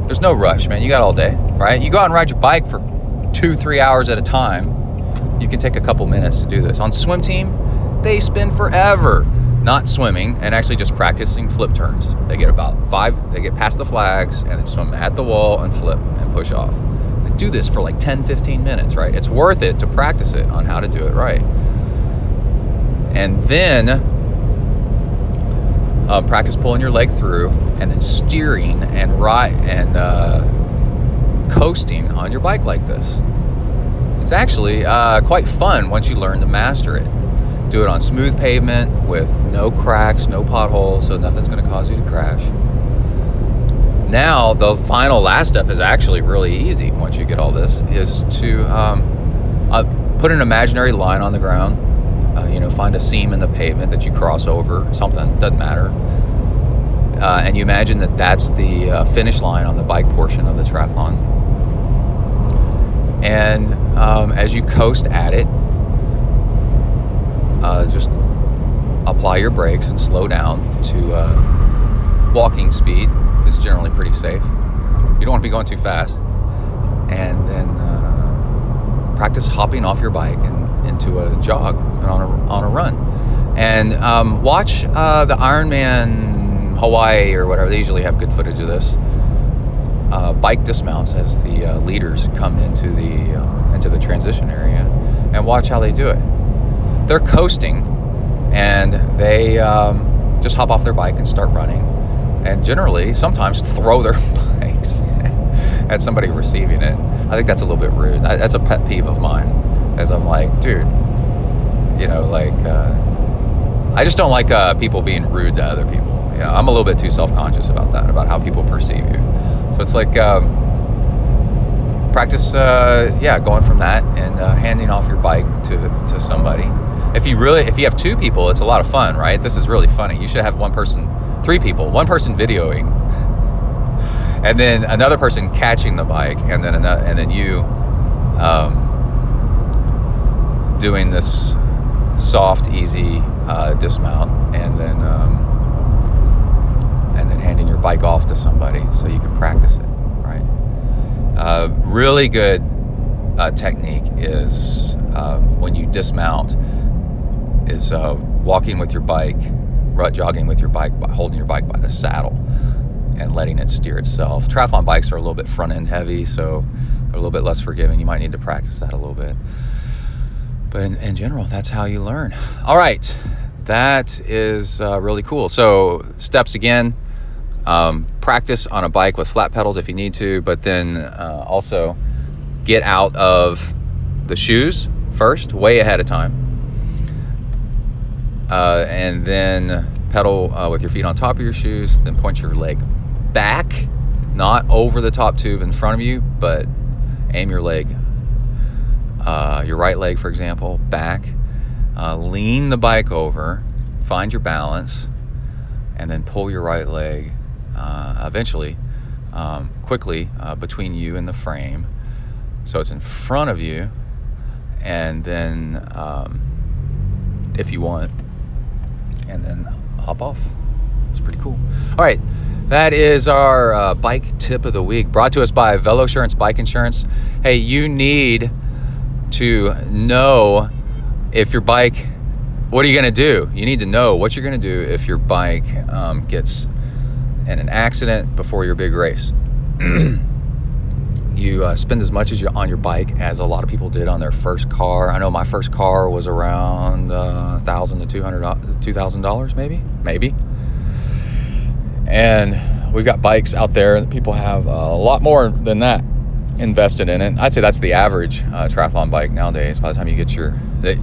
There's no rush, man. You got all day, right? You go out and ride your bike for 2-3 hours at a time. You can take a couple minutes to do this. On swim team, they spend forever not swimming and actually just practicing flip turns. They get past the flags and then swim at the wall and flip and push off. They do this for like 10-15 minutes, right? It's worth it to practice it on how to do it right. And then practice pulling your leg through and then steering and coasting on your bike like this. It's actually quite fun once you learn to master it. Do it on smooth pavement with no cracks, no potholes, so nothing's going to cause you to crash. Now, the last step is actually really easy once you get all this, is to put an imaginary line on the ground. Find a seam in the pavement that you cross over, something, doesn't matter. And you imagine that that's the finish line on the bike portion of the triathlon. And as you coast at it, just apply your brakes and slow down to walking speed. It's generally pretty safe. You don't want to be going too fast. And then practice hopping off your bike and into a jog and on a run. And watch the Ironman Hawaii or whatever. They usually have good footage of this. Bike dismounts as the leaders come into the transition area, and watch how they do it. They're coasting, and they just hop off their bike and start running, and generally, sometimes throw their bikes at somebody receiving it. I think that's a little bit rude. That's a pet peeve of mine, as I'm like, dude, I just don't like people being rude to other people. I'm a little bit too self-conscious about that, about how people perceive you. So it's like practice, going from that and handing off your bike to somebody. If you have two people, it's a lot of fun, right? This is really funny. You should have three people, one person videoing, and then another person catching the bike, and then you doing this soft, easy dismount, and then handing your bike off to somebody so you can practice it, right? Really good technique is when you dismount is walking with your bike, rut jogging with your bike, holding your bike by the saddle and letting it steer itself. Triathlon bikes are a little bit front end heavy, so they're a little bit less forgiving. You might need to practice that a little bit. But in general, that's how you learn. All right, that is really cool. So steps again, practice on a bike with flat pedals if you need to, but then also get out of the shoes first, way ahead of time. And then pedal with your feet on top of your shoes, then point your leg back, not over the top tube in front of you, but aim your leg, your right leg, for example, back. Lean the bike over, find your balance, and then pull your right leg eventually, quickly between you and the frame. So it's in front of you, and then if you want, and then hop off. It's pretty cool. All right, that is our bike tip of the week, brought to us by Velosurance Bike Insurance. Hey, you need to know if your bike, what are you going to do? You need to know what you're going to do if your bike gets in an accident before your big race. You spend as much as on your bike as a lot of people did on their first car. I know my first car was around $1,000 to $2,000, maybe. And we've got bikes out there that people have a lot more than that invested in it. I'd say that's the average triathlon bike nowadays. By the time you get you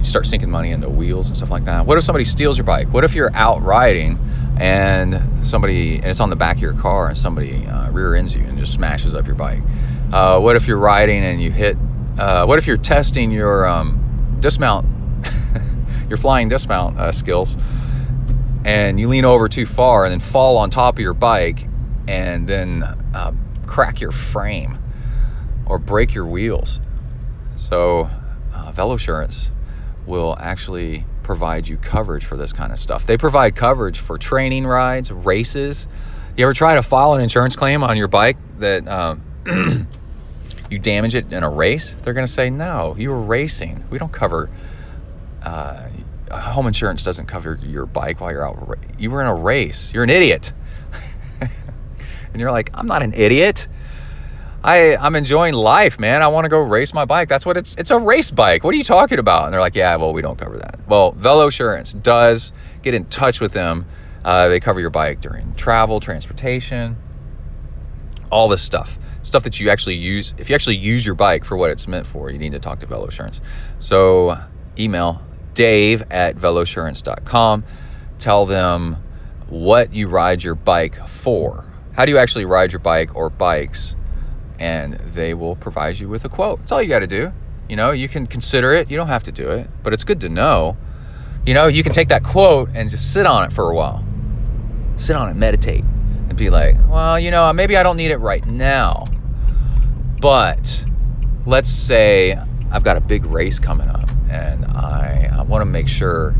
start sinking money into wheels and stuff like that. What if somebody steals your bike? What if you're out riding and it's on the back of your car and somebody rear ends you and just smashes up your bike? What if you're riding and you hit? What if you're testing your dismount, your flying dismount skills, and you lean over too far and then fall on top of your bike and then crack your frame or break your wheels? So Velosurance will actually provide you coverage for this kind of stuff. They provide coverage for training rides, races. You ever try to file an insurance claim on your bike that you damage it in a race? They're going to say, no, you were racing. We don't cover, home insurance doesn't cover your bike while you're out. You were in a race. You're an idiot. And you're like, I'm not an idiot. I'm enjoying life, man. I want to go race my bike. That's what it's a race bike. What are you talking about? And they're like, yeah, well, we don't cover that. Well, Velosurance does. Get in touch with them. They cover your bike during travel, transportation, all this stuff that you actually use. If you actually use your bike for what it's meant for, you need to talk to Velosurance. So email dave@velosurance.com. Tell them what you ride your bike for. How do you actually ride your bike or bikes? And they will provide you with a quote. That's all you got to do. You can consider it. You don't have to do it, but it's good to know. You can take that quote and just sit on it for a while. Sit on it, meditate, and be like, well, maybe I don't need it right now, but let's say I've got a big race coming up and I want to make sure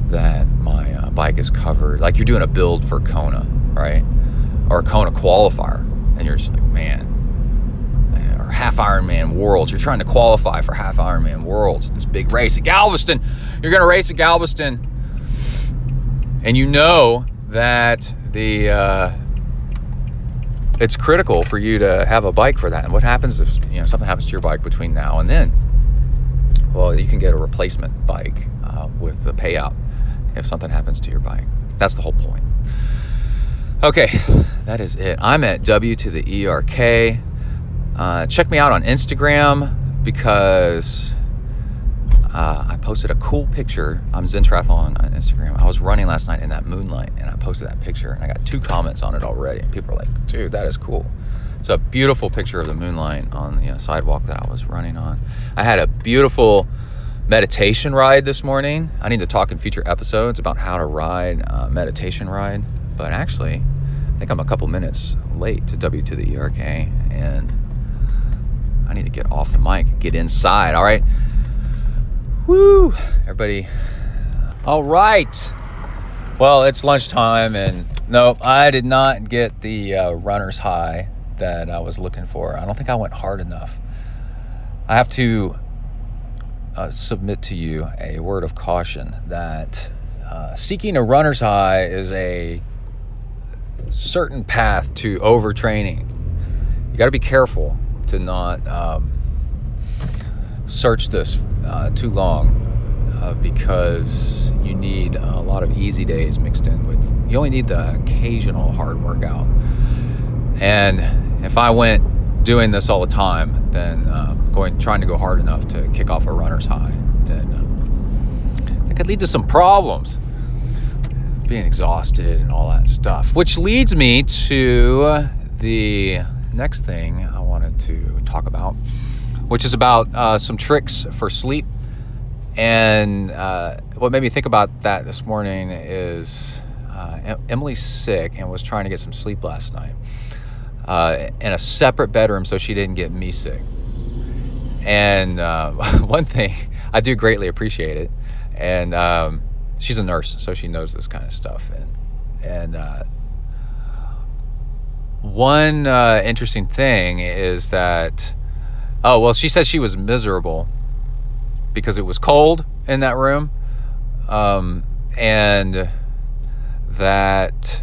that my bike is covered. Like you're doing a build for Kona, right? Or a Kona qualifier. And you're just like, man, or half Ironman Worlds. You're trying to qualify for half Ironman Worlds, this big race at Galveston. You're going to race at Galveston. And you know that it's critical for you to have a bike for that. And what happens if something happens to your bike between now and then? Well, you can get a replacement bike with the payout if something happens to your bike. That's the whole point. Okay, that is it. I'm at W to the ERK. Check me out on Instagram because I posted a cool picture. I'm ZenTri on Instagram. I was running last night in that moonlight, and I posted that picture, and I got 2 comments on it already. And people are like, dude, that is cool. It's a beautiful picture of the moonlight on the sidewalk that I was running on. I had a beautiful meditation ride this morning. I need to talk in future episodes about how to ride a meditation ride. But actually, I think I'm a couple minutes late to W to the ERK, and I need to get off the mic, get inside, all right? Woo, everybody. All right. Well, it's lunchtime, and no, I did not get the runner's high that I was looking for. I don't think I went hard enough. I have to submit to you a word of caution that seeking a runner's high is a certain path to overtraining. You got to be careful to not search this too long because you need a lot of easy days mixed in with, you only need the occasional hard workout. And if I went doing this all the time, then trying to go hard enough to kick off a runner's high, then it could lead to some problems, being exhausted and all that stuff. Which leads me to the next thing I wanted to talk about, which is about some tricks for sleep. And what made me think about that this morning is Emily's sick and was trying to get some sleep last night in a separate bedroom so she didn't get me sick. And one thing, I do greatly appreciate it. And she's a nurse, so she knows this kind of stuff. And one interesting thing is that, she said she was miserable because it was cold in that room. And that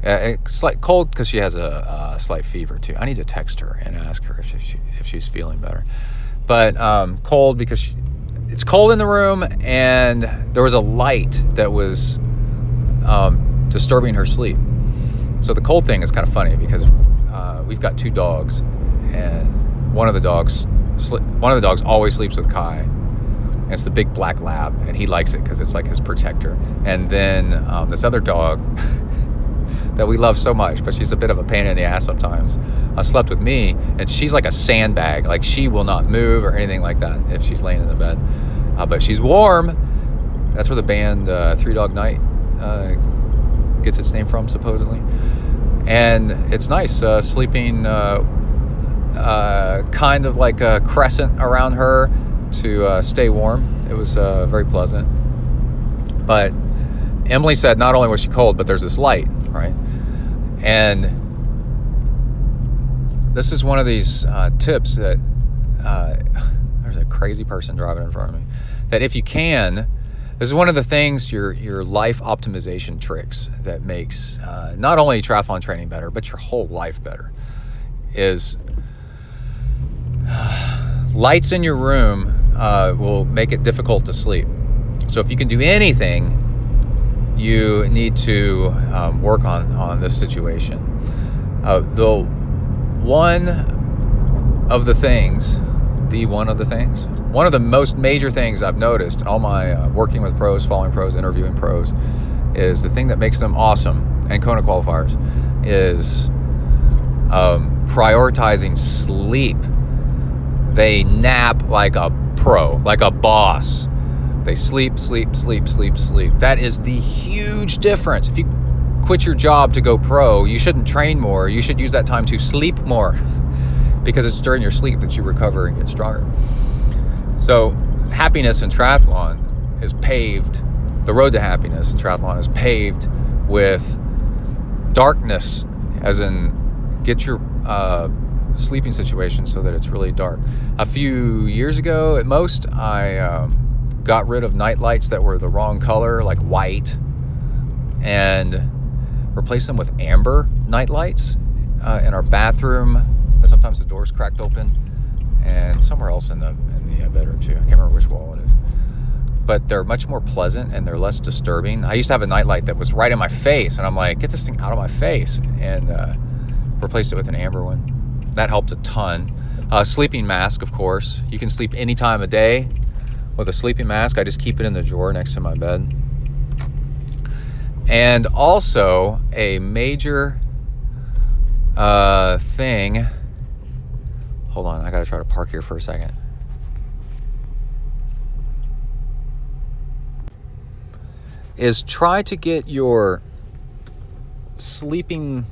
it's like cold because she has a slight fever too. I need to text her and ask her if she's feeling better. But cold because it's cold in the room, and there was a light that was disturbing her sleep. So the cold thing is kind of funny because we've got two dogs, and one of the dogs always sleeps with Kai. And it's the big black lab, and he likes it because it's like his protector. And then this other dog that we love so much, but she's a bit of a pain in the ass sometimes, slept with me, and she's like a sandbag. Like, she will not move or anything like that if she's laying in the bed. But she's warm. That's where the band Three Dog Night gets its name from, supposedly. And it's nice sleeping kind of like a crescent around her to stay warm. It was very pleasant. But Emily said not only was she cold, but there's this light, right? And this is one of these tips that there's a crazy person driving in front of me, that if you can, this is one of the things, your life optimization tricks that makes not only triathlon training better, but your whole life better, is lights in your room will make it difficult to sleep. So if you can do anything, you need to work on this situation. One of the most major things I've noticed in all my working with pros, following pros, interviewing pros, is the thing that makes them awesome, and Kona qualifiers, is prioritizing sleep. They nap like a pro, like a boss. They sleep. That is the huge difference. If you quit your job to go pro, you shouldn't train more. You should use that time to sleep more, because it's during your sleep that you recover and get stronger. So happiness in triathlon is paved, the road to happiness in triathlon is paved with darkness, as in get your sleeping situation so that it's really dark. A few years ago at most, I got rid of night lights that were the wrong color, like white, and replaced them with amber night lights in our bathroom. And sometimes the door's cracked open, and somewhere else in the bedroom too. I can't remember which wall it is. But they're much more pleasant and they're less disturbing. I used to have a night light that was right in my face, and I'm like, get this thing out of my face, and replaced it with an amber one. That helped a ton. Sleeping mask, of course. You can sleep any time of day with a sleeping mask. I just keep it in the drawer next to my bed. And also a major thing. Hold on, I gotta try to park here for a second. Is try to get your sleeping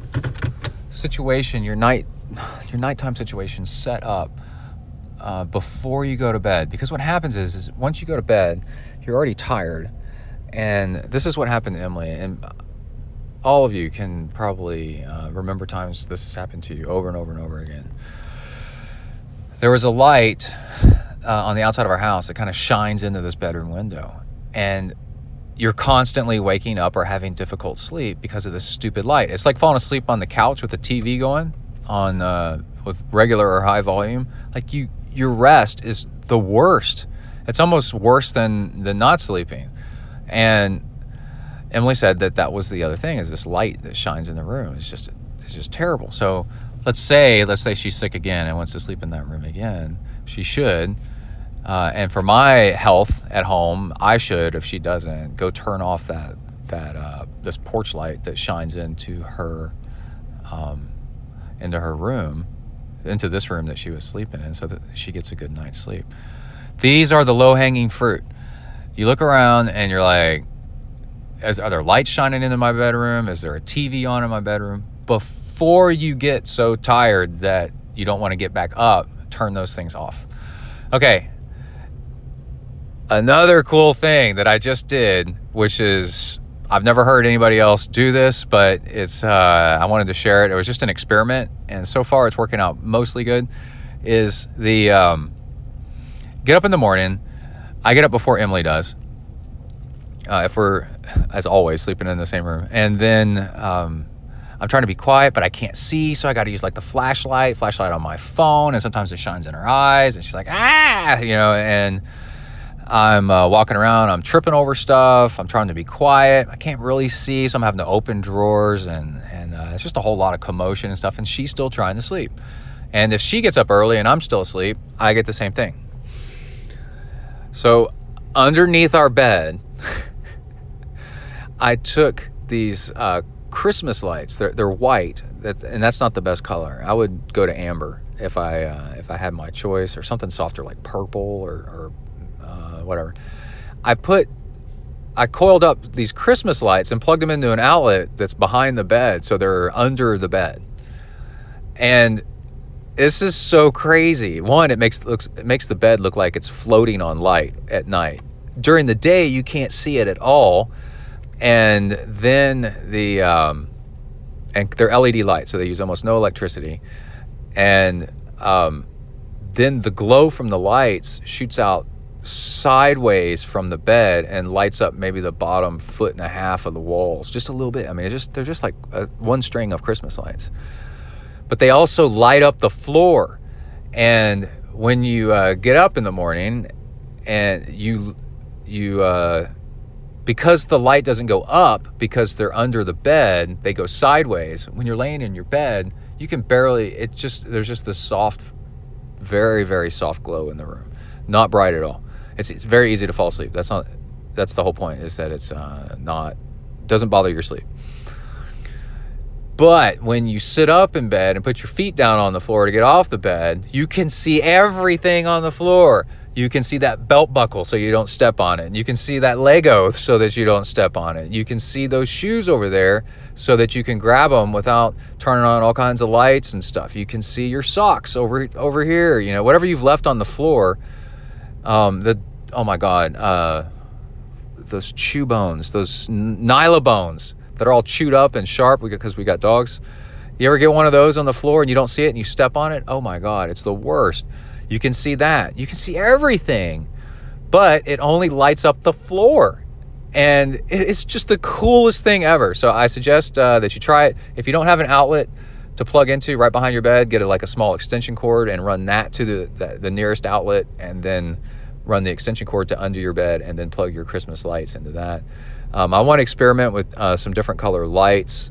situation, your nighttime situation set up before you go to bed. Because what happens is once you go to bed, you're already tired. And this is what happened to Emily. And all of you can probably remember times this has happened to you over and over and over again. There was a light on the outside of our house that kind of shines into this bedroom window. And you're constantly waking up or having difficult sleep because of this stupid light. It's like falling asleep on the couch with the TV going on with regular or high volume. Like your rest is the worst. It's almost worse than not sleeping. And Emily said that was the other thing, is this light that shines in the room. It's just terrible. So let's say she's sick again and wants to sleep in that room again. She should. And for my health at home, I should, if she doesn't, go turn off that this porch light that shines into her room, into this room that she was sleeping in, so that she gets a good night's sleep. These are the low-hanging fruit. You look around and you're like, are there lights shining into my bedroom? Is there a TV on in my bedroom? Before you get so tired that you don't want to get back up, turn those things off. Okay. Another cool thing that I just did, which is, I've never heard anybody else do this, but it's I wanted to share it. It was just an experiment, and so far it's working out mostly good, is the get up in the morning. I get up before Emily does, if we're, as always, sleeping in the same room. And then I'm trying to be quiet, but I can't see, so I got to use like the flashlight on my phone, and sometimes it shines in her eyes, and she's like, and I'm walking around, I'm tripping over stuff, I'm trying to be quiet, I can't really see, so I'm having to open drawers, and it's just a whole lot of commotion and stuff, and she's still trying to sleep. And if she gets up early and I'm still asleep, I get the same thing. So underneath our bed, I took these Christmas lights. They're white, and that's not the best color. I would go to amber if I had my choice, or something softer like purple or whatever. I coiled up these Christmas lights and plugged them into an outlet that's behind the bed, so they're under the bed. And this is so crazy. One, it makes the bed look like it's floating on light at night. During the day, you can't see it at all. And then and they're LED lights, so they use almost no electricity. And then the glow from the lights shoots out sideways from the bed and lights up maybe the bottom 1.5 feet of the walls, just a little bit. I mean, they're just like one string of Christmas lights. But they also light up the floor. And when you get up in the morning and you because the light doesn't go up, because they're under the bed, they go sideways. When you're laying in your bed, you can barely, there's just this soft, very, very soft glow in the room. Not bright at all. It's very easy to fall asleep. That's the whole point, is that it's doesn't bother your sleep. But when you sit up in bed and put your feet down on the floor to get off the bed, you can see everything on the floor. You can see that belt buckle so you don't step on it. And you can see that Lego so that you don't step on it. You can see those shoes over there so that you can grab them without turning on all kinds of lights and stuff. You can see your socks over here, whatever you've left on the floor. Those chew bones, those nyla bones that are all chewed up and sharp because we got dogs. You ever get one of those on the floor and you don't see it and you step on it? Oh my God, it's the worst. You can see that. You can see everything, but it only lights up the floor. And it's just the coolest thing ever. So I suggest that you try it. If you don't have an outlet to plug into right behind your bed, get a small extension cord and run that to the nearest outlet, and then run the extension cord to under your bed, and then plug your Christmas lights into that. I want to experiment with some different color lights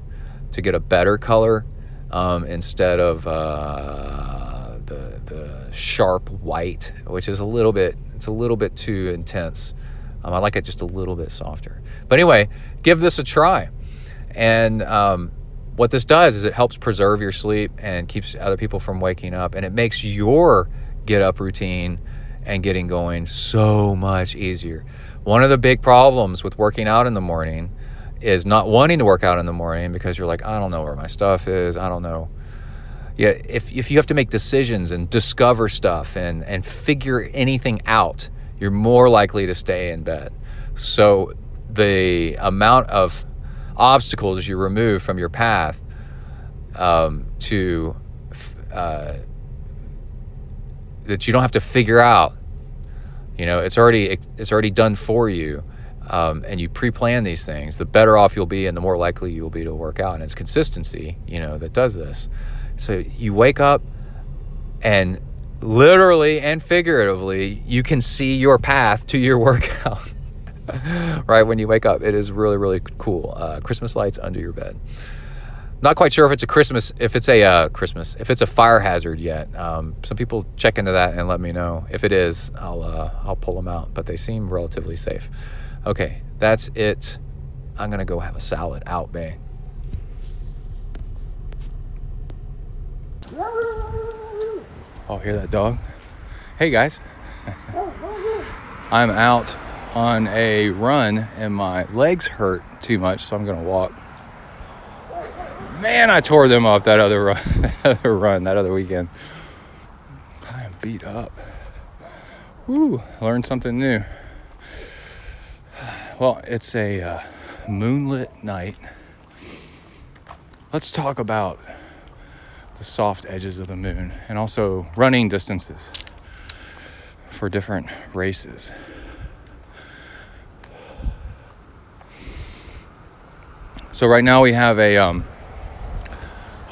to get a better color instead of the sharp white, which is a little bit too intense. I like it just a little bit softer. But anyway, give this a try. And what this does is it helps preserve your sleep and keeps other people from waking up, and it makes your get up routine and getting going so much easier. One of the big problems with working out in the morning is not wanting to work out in the morning because you're like, I don't know where my stuff is. I don't know. Yeah, if you have to make decisions and discover stuff and figure anything out, you're more likely to stay in bed. So the amount of obstacles you remove from your path that you don't have to figure out It's already done for you. And you pre-plan these things, the better off you'll be and the more likely you'll be to work out. And it's consistency, that does this. So you wake up and literally and figuratively, you can see your path to your workout, right? When you wake up, it is really, really cool. Christmas lights under your bed. Not quite sure if it's a fire hazard yet. Some people check into that and let me know. If it is, I'll pull them out, but they seem relatively safe. Okay, that's it. I'm going to go have a salad out, babe. Oh, hear that dog? Hey, guys. I'm out on a run and my legs hurt too much, so I'm going to walk. Man, I tore them up that other weekend. I am beat up. Woo, learned something new. Well, it's a moonlit night. Let's talk about the soft edges of the moon and also running distances for different races. So right now we have a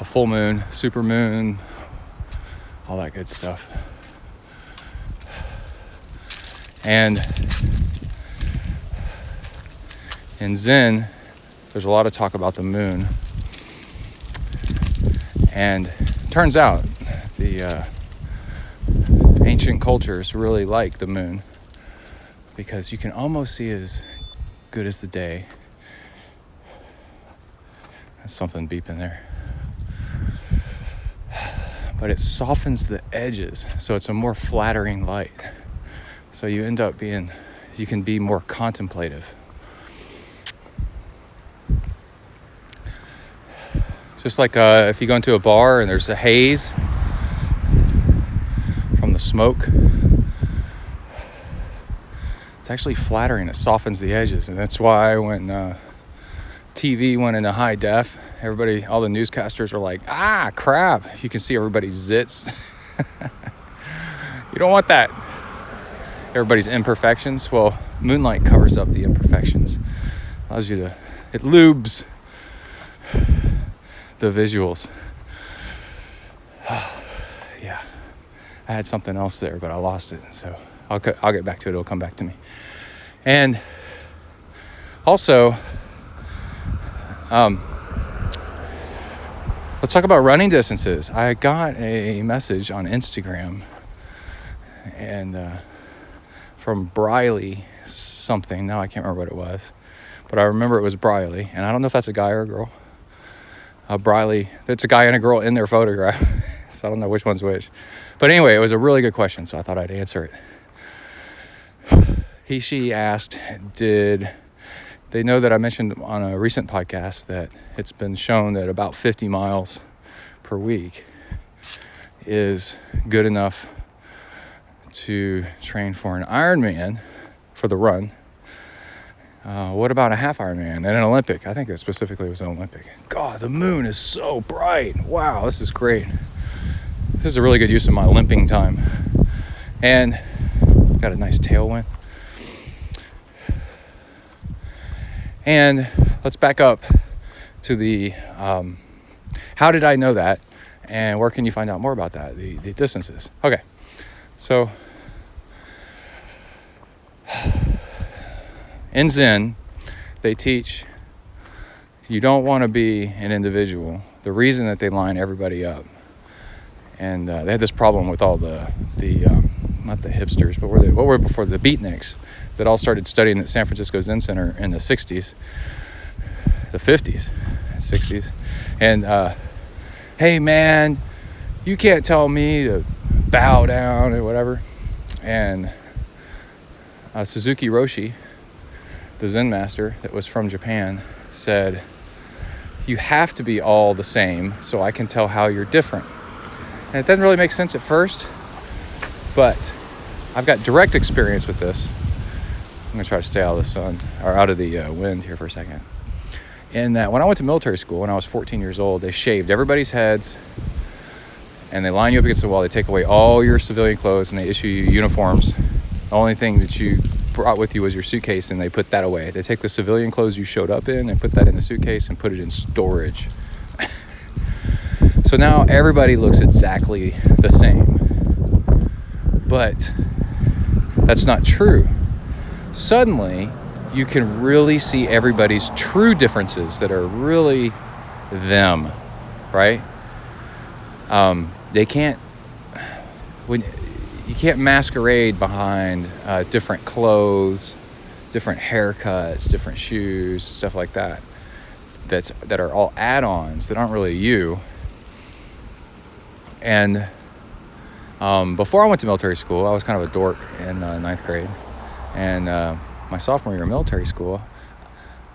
full moon, super moon, all that good stuff. And in Zen, there's a lot of talk about the moon. And it turns out the ancient cultures really like the moon because you can almost see as good as the day. There's something beeping there. But it softens the edges, so it's a more flattering light. So you end up you can be more contemplative. Just like if you go into a bar and there's a haze from the smoke, it's actually flattering. It softens the edges. And that's why when TV went into high def, all the newscasters were like, crap. You can see everybody's zits. You don't want that. Everybody's imperfections. Well, moonlight covers up the imperfections. It lubes the visuals. Yeah, I had something else there, but I lost it. So I'll get back to it. It'll come back to me. And also, let's talk about running distances. I got a message on Instagram and from Briley something. Now I can't remember what it was, but I remember it was Briley, and I don't know if that's a guy or a girl. Briley, that's a guy and a girl in their photograph. So I don't know which one's which. But anyway, it was a really good question, so I thought I'd answer it. She asked, did they know that I mentioned on a recent podcast that it's been shown that about 50 miles per week is good enough to train for an Ironman for the run. What about a half Ironman and an Olympic? I think that specifically was an Olympic. God, the moon is so bright. Wow, this is great. This is a really good use of my limping time. And got a nice tailwind. And let's back up to the how did I know that? And where can you find out more about that? The distances. Okay, so in Zen, they teach you don't want to be an individual. The reason that they line everybody up, and they had this problem with all the not the hipsters, but what were before the beatniks that all started studying at San Francisco Zen Center in the 60s, the 50s, 60s, and hey man, you can't tell me to bow down or whatever. And Suzuki Roshi, the Zen master that was from Japan, said, you have to be all the same so I can tell how you're different. And it doesn't really make sense at first, but I've got direct experience with this. I'm going to try to stay out of the sun, or out of the wind here for a second. And that when I went to military school, when I was 14 years old, they shaved everybody's heads, and they line you up against the wall. They take away all your civilian clothes, and they issue you uniforms. The only thing that you brought with you was your suitcase, and they put that away. They take the civilian clothes you showed up in and put that in the suitcase and put it in storage. So now everybody looks exactly the same. But that's not true. Suddenly, you can really see everybody's true differences that are really them, right? You can't masquerade behind different clothes, different haircuts, different shoes, stuff like that. That are all add-ons that aren't really you. And before I went to military school, I was kind of a dork in ninth grade. And my sophomore year in military school,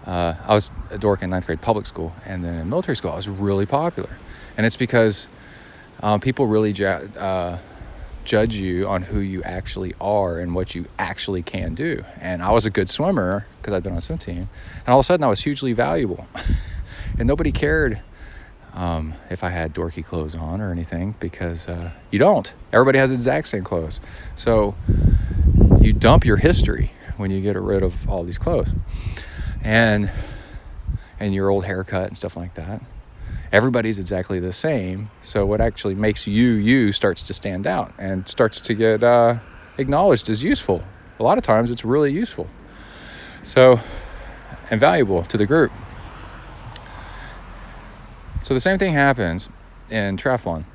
I was a dork in ninth grade public school. And then in military school, I was really popular. And it's because people really judge you on who you actually are and what you actually can do. And I was a good swimmer because I'd been on a swim team. And all of a sudden, I was hugely valuable. And nobody cared if I had dorky clothes on or anything, because you don't. Everybody has the exact same clothes. So you dump your history when you get rid of all these clothes and your old haircut and stuff like that. Everybody's exactly the same. So what actually makes you starts to stand out and starts to get acknowledged as useful. A lot of times it's really useful. So, and valuable to the group. So the same thing happens in triathlon,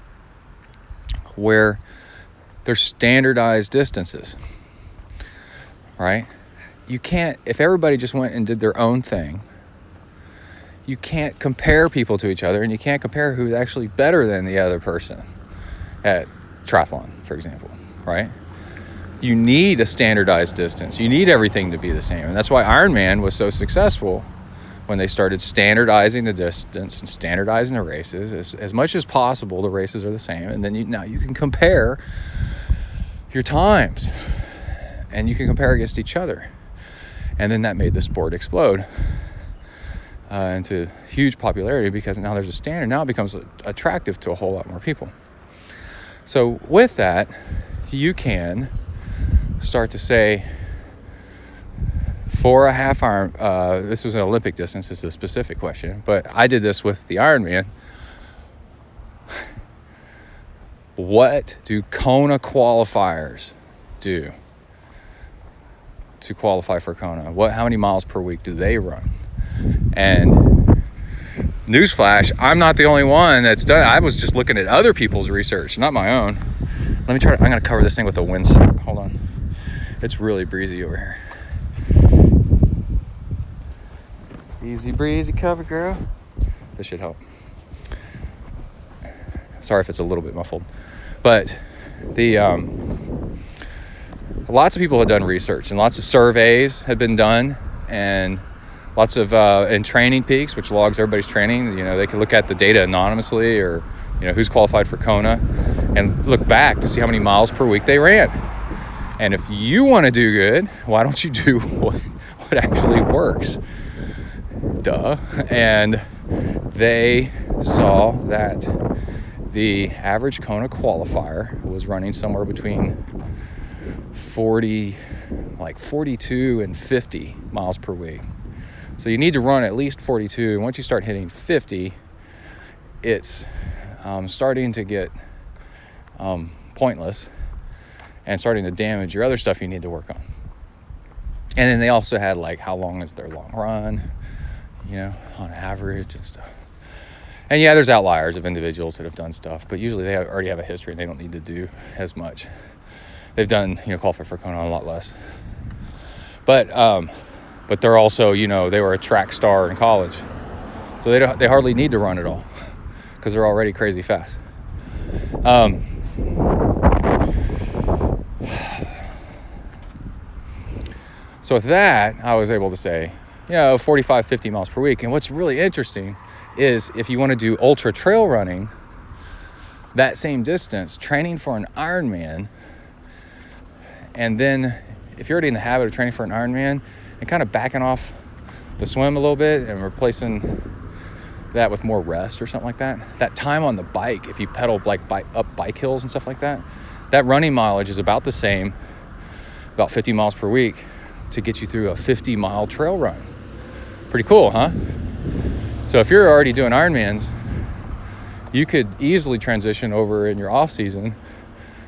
where there's standardized distances, right? You can't, if everybody just went and did their own thing, you can't compare people to each other, and you can't compare who's actually better than the other person at triathlon, for example, right? You need a standardized distance. You need everything to be the same. And that's why Ironman was so successful when they started standardizing the distance and standardizing the races. As much as possible, the races are the same. And then now you can compare your times, and you can compare against each other. And then that made the sport explode into huge popularity, because now there's a standard. Now it becomes attractive to a whole lot more people. So with that, you can start to say, for a half Iron, this was an Olympic distance, this is a specific question, but I did this with the Ironman. What do Kona qualifiers do to qualify for Kona? How many miles per week do they run? And newsflash, I'm not the only one that's done it. I was just looking at other people's research, not my own. Let me try. I'm going to cover this thing with a windsock. Hold on. It's really breezy over here. Easy breezy cover, girl. This should help. Sorry if it's a little bit muffled. But lots of people had done research, and lots of surveys had been done, and lots of in Training Peaks, which logs everybody's training. They can look at the data anonymously, or who's qualified for Kona, and look back to see how many miles per week they ran. And if you want to do good, why don't you do what actually works? Duh. And they saw that the average Kona qualifier was running somewhere between 42 and 50 miles per week. So you need to run at least 42. And once you start hitting 50, it's starting to get pointless and starting to damage your other stuff you need to work on. And then they also had how long is their long run, on average and stuff. And yeah, there's outliers of individuals that have done stuff, but usually they already have a history and they don't need to do as much. They've done, qualify for Kona a lot less. But they're also, they were a track star in college. So they hardly need to run at all because they're already crazy fast. So with that, I was able to say, 45, 50 miles per week. And what's really interesting is if you want to do ultra trail running, that same distance, training for an Ironman, and then if you're already in the habit of training for an Ironman and kind of backing off the swim a little bit and replacing that with more rest or something like that, that time on the bike, if you pedal up bike hills and stuff like that, that running mileage is about the same. about 50 miles per week to get you through a 50-mile trail run. Pretty cool, huh? So if you're already doing Ironmans, you could easily transition over in your off season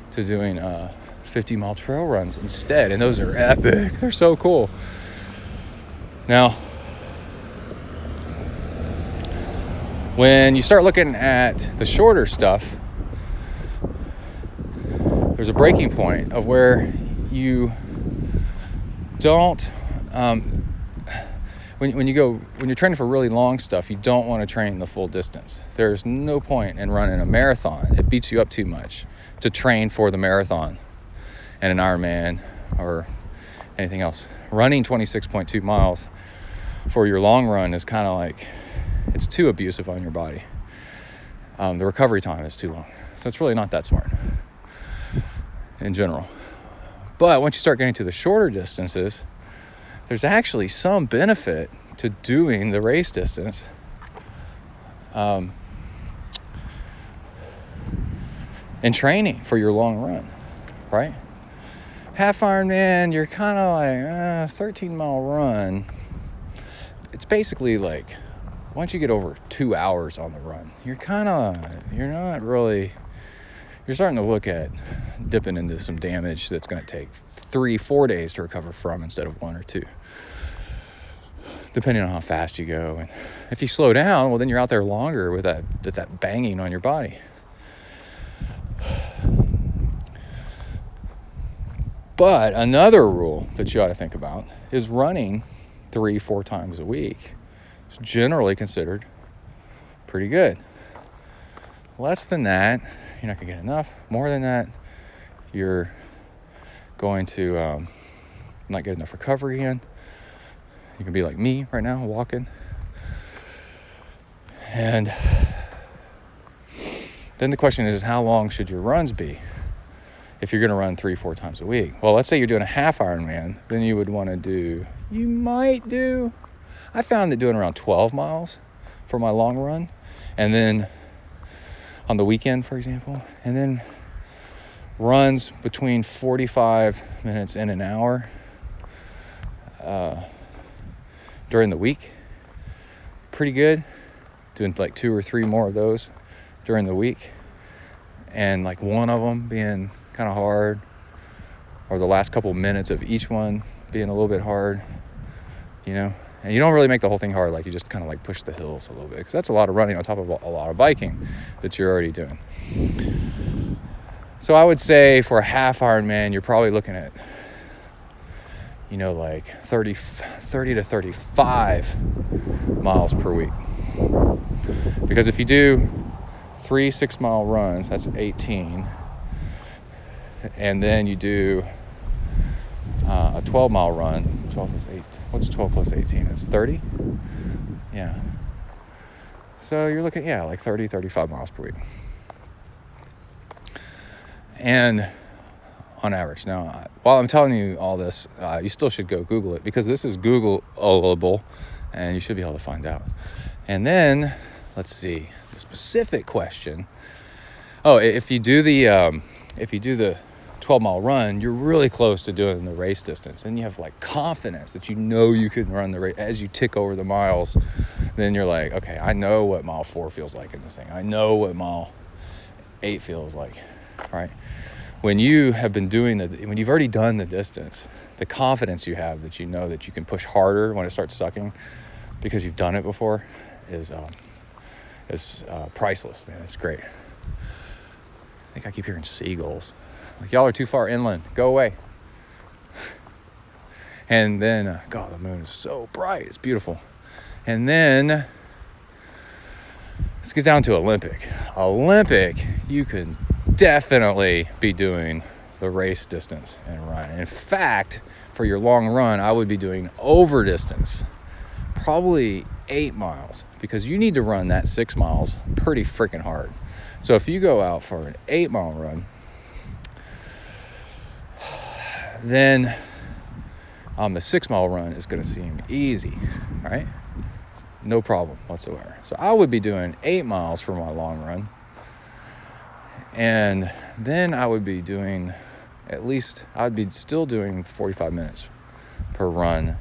to doing 50-mile trail runs instead. And those are epic. They're so cool. Now, when you start looking at the shorter stuff, there's a breaking point of where you don't, when you're training for really long stuff, you don't want to train the full distance. There's no point in running a marathon. It beats you up too much to train for the marathon and an Ironman or anything else. Running 26.2 miles for your long run is kind of like, it's too abusive on your body. The recovery time is too long. So it's really not that smart in general. But once you start getting to the shorter distances, there's actually some benefit to doing the race distance. And training for your long run, right? Half Ironman, you're kind of like 13-mile run. It's basically like, once you get over 2 hours on the run, you're starting to look at dipping into some damage that's going to take 3-4 days to recover from instead of 1 or 2, depending on how fast you go. And if you slow down, well, then you're out there longer with that banging on your body. But another rule that you ought to think about is running 3-4 times a week. It's generally considered pretty good. Less than that, you're not going to get enough. More than that, you're going to not get enough recovery in. You can be like me right now, walking. And then the question is how long should your runs be if you're going to run 3-4 times a week? Well, let's say you're doing a half Ironman, then you would want to I found that doing around 12 miles for my long run, and then on the weekend, for example, and then runs between 45 minutes and an hour during the week. Pretty good. Doing like 2 or 3 more of those during the week, and like one of them being kind of hard, or the last couple minutes of each one being a little bit hard, and you don't really make the whole thing hard. Like, you just kind of like push the hills a little bit, because that's a lot of running on top of a lot of biking that you're already doing. So I would say for a half Ironman, you're probably looking at, like 30 to 35 miles per week. Because if you do 3 6-mile runs, that's 18. And then you do a 12-mile run. 12 plus 8. What's 12 plus 18? It's 30? Yeah. So you're looking, like 30, 35 miles per week. And on average. Now, while I'm telling you all this, you still should go Google it, because this is Googleable, and you should be able to find out. And then, let's see, the specific question. Oh, if you do the 12-mile run, you're really close to doing the race distance, and you have like confidence that you can run the race. As you tick over the miles, then you're like, okay, I know what mile 4 feels like in this thing. I know what mile 8 feels like, right? When you have been when you've already done the distance, the confidence you have that you know that you can push harder when it starts sucking because you've done it before is priceless, man. It's great. I think I keep hearing seagulls. Like, y'all are too far inland. Go away. And then, God, the moon is so bright. It's beautiful. And then, let's get down to Olympic. Olympic, you can definitely be doing the race distance and run. In fact, for your long run, I would be doing over distance, probably 8 miles, because you need to run that 6 miles pretty freaking hard. So if you go out for an 8-mile run, then the 6-mile run is going to seem easy, right? No problem whatsoever. So I would be doing 8 miles for my long run. And then I would be doing at least I'd be still doing 45 minutes per run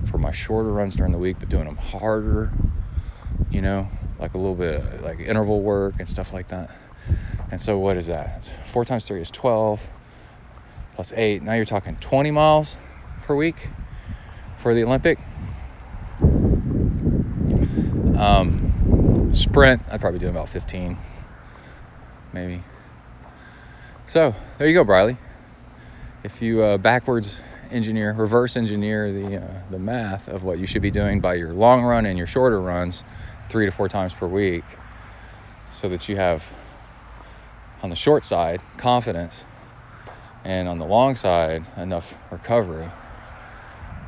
for my shorter runs during the week, but doing them harder, like a little bit of like interval work and stuff like that. And so what is that? It's 4 times 3 is 12 plus 8. Now you're talking 20 miles per week for the Olympic. Sprint, I'd probably do about 15, maybe. So there you go, Briley. If you reverse engineer the math of what you should be doing by your long run and your shorter runs 3 to 4 times per week, so that you have, on the short side, confidence, and on the long side, enough recovery,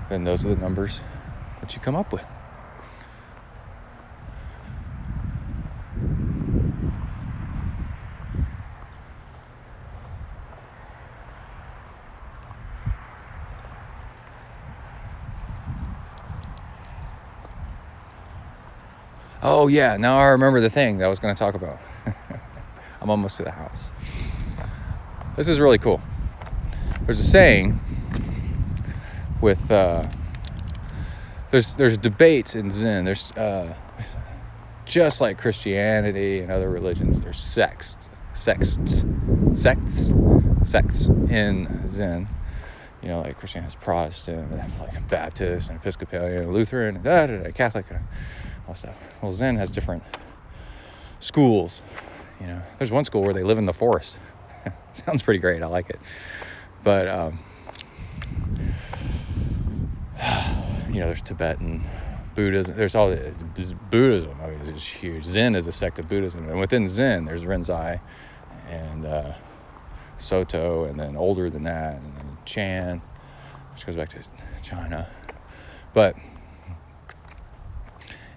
then those are the numbers that you come up with. Oh yeah, now I remember the thing that I was going to talk about. I'm almost to the house. This is really cool. There's a saying with there's debates in Zen. There's just like Christianity and other religions, there's sects in Zen. Like Christianity has Protestant, like Baptist and Episcopalian, and Lutheran, and Catholic, and all stuff. Well, Zen has different schools. There's one school where they live in the forest. Sounds pretty great. I like it. But there's Tibetan Buddhism. There's all Buddhism. I mean, it's huge. Zen is a sect of Buddhism, and within Zen, there's Rinzai and Soto, and then older than that, and then Chan, which goes back to China. But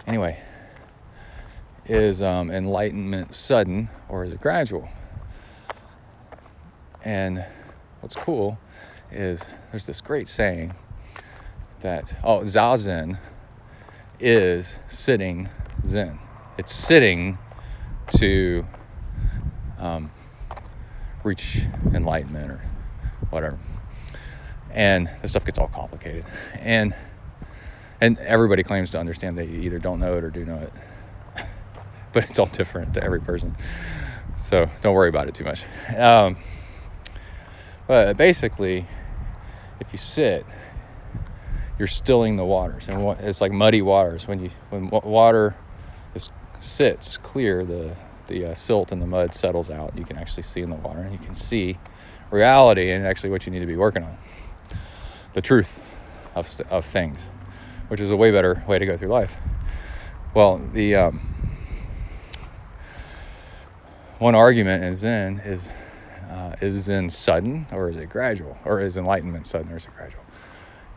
anyway, is enlightenment sudden or is it gradual? And what's cool is there's this great saying that Zazen is sitting Zen. It's sitting to reach enlightenment or whatever. And this stuff gets all complicated. And everybody claims to understand that you either don't know it or do know it. But it's all different to every person. So don't worry about it too much. But basically, if you sit, you're stilling the waters. And it's like muddy waters. When water sits clear, the silt and the mud settles out. You can actually see in the water, and you can see reality and actually what you need to be working on. The truth of things, which is a way better way to go through life. Well, the one argument in Zen is Zen sudden or is it gradual? Or is enlightenment sudden or is it gradual?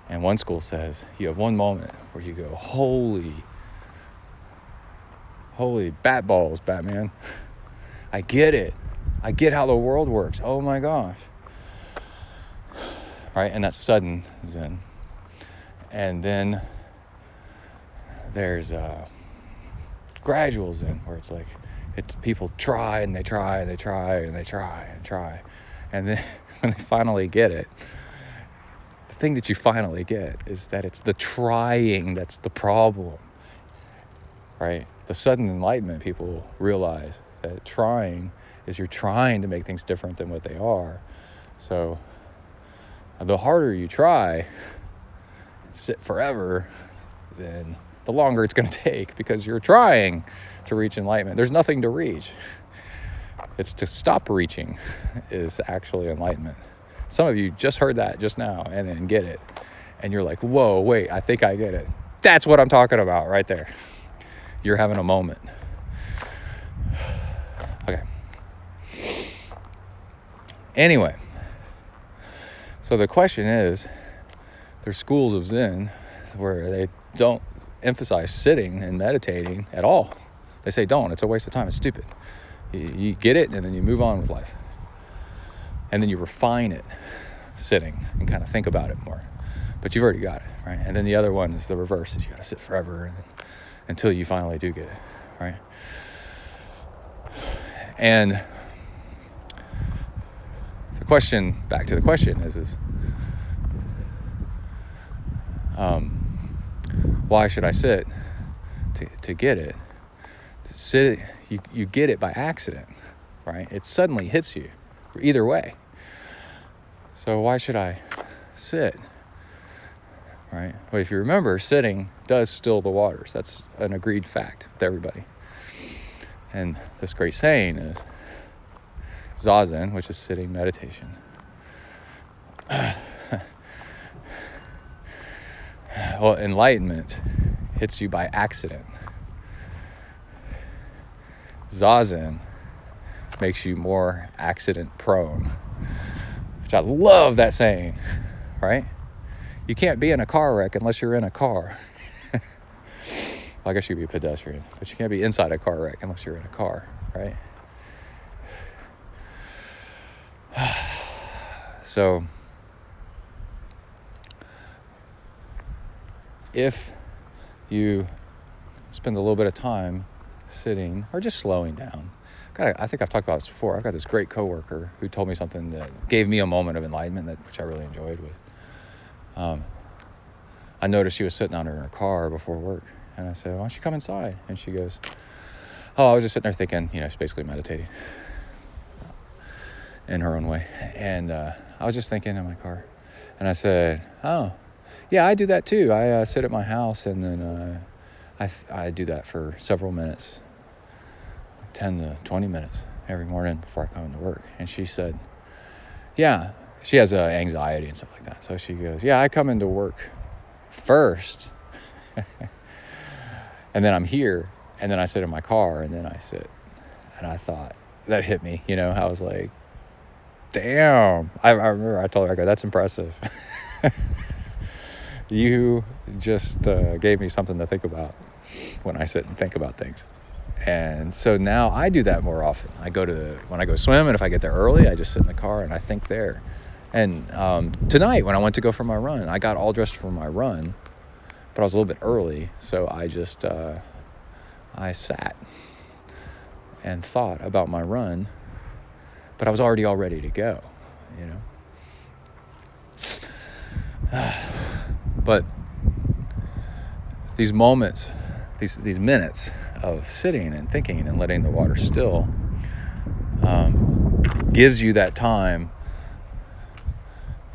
And one school says you have one moment where you go, holy bat balls, Batman. I get it. I get how the world works. Oh my gosh. Right? And that's sudden Zen. And then there's gradual Zen, where it's like people try and they try and they try and they try and try. And then when they finally get it, the thing that you finally get is that it's the trying that's the problem. Right? The sudden enlightenment, people realize that trying is you're trying to make things different than what they are. So the harder you try, sit forever, then the longer it's going to take because you're trying to reach enlightenment. There's nothing to reach. It's to stop reaching is actually enlightenment. Some of you just heard that just now and then get it. And you're like, whoa, wait, I think I get it. That's what I'm talking about right there. You're having a moment. Okay. Anyway, so the question is, there's schools of Zen where they don't emphasize sitting and meditating at all. They say don't. It's a waste of time. It's stupid. You get it, and then you move on with life. And then you refine it, sitting, and kind of think about it more. But you've already got it, right? And then the other one is the reverse, is you got to sit forever until you finally do get it, right? And back to the question is why should I sit to get it? Sit, you get it by accident, right? It suddenly hits you either way. So why should I sit, right? Well, if you remember, sitting does still the waters. That's an agreed fact with everybody. And this great saying is Zazen, which is sitting meditation. Well, enlightenment hits you by accident. Zazen makes you more accident prone, which I love that saying, right? You can't be in a car wreck unless you're in a car. Well, I guess you could be a pedestrian, but you can't be inside a car wreck unless you're in a car, right? So, if you spend a little bit of time sitting or just slowing down, I think I've talked about this before. I've got this great coworker who told me something that gave me a moment of enlightenment, which I really enjoyed. I noticed she was sitting out in her car before work, and I said, "Why don't you come inside?" And she goes, "Oh, I was just sitting there thinking," she's basically meditating in her own way. And I was just thinking in my car, and I said, "Oh, yeah, I do that too. I sit at my house, and then I do that for several minutes, 10 to 20 minutes every morning before I come to work." And she said, "Yeah," she has anxiety and stuff like that. So she goes, "Yeah, I come into work first, and then I'm here, and then I sit in my car, and then I sit." And I thought, that hit me, I was like, damn. I remember I told her, I go, "That's impressive." You just gave me something to think about when I sit and think about things. And so now I do that more often. When I go swim, and if I get there early, I just sit in the car and I think there. And tonight when I went to go for my run, I got all dressed for my run, but I was a little bit early. So I just, I sat and thought about my run, but I was already all ready to go, But these moments, these minutes of sitting and thinking and letting the water still gives you that time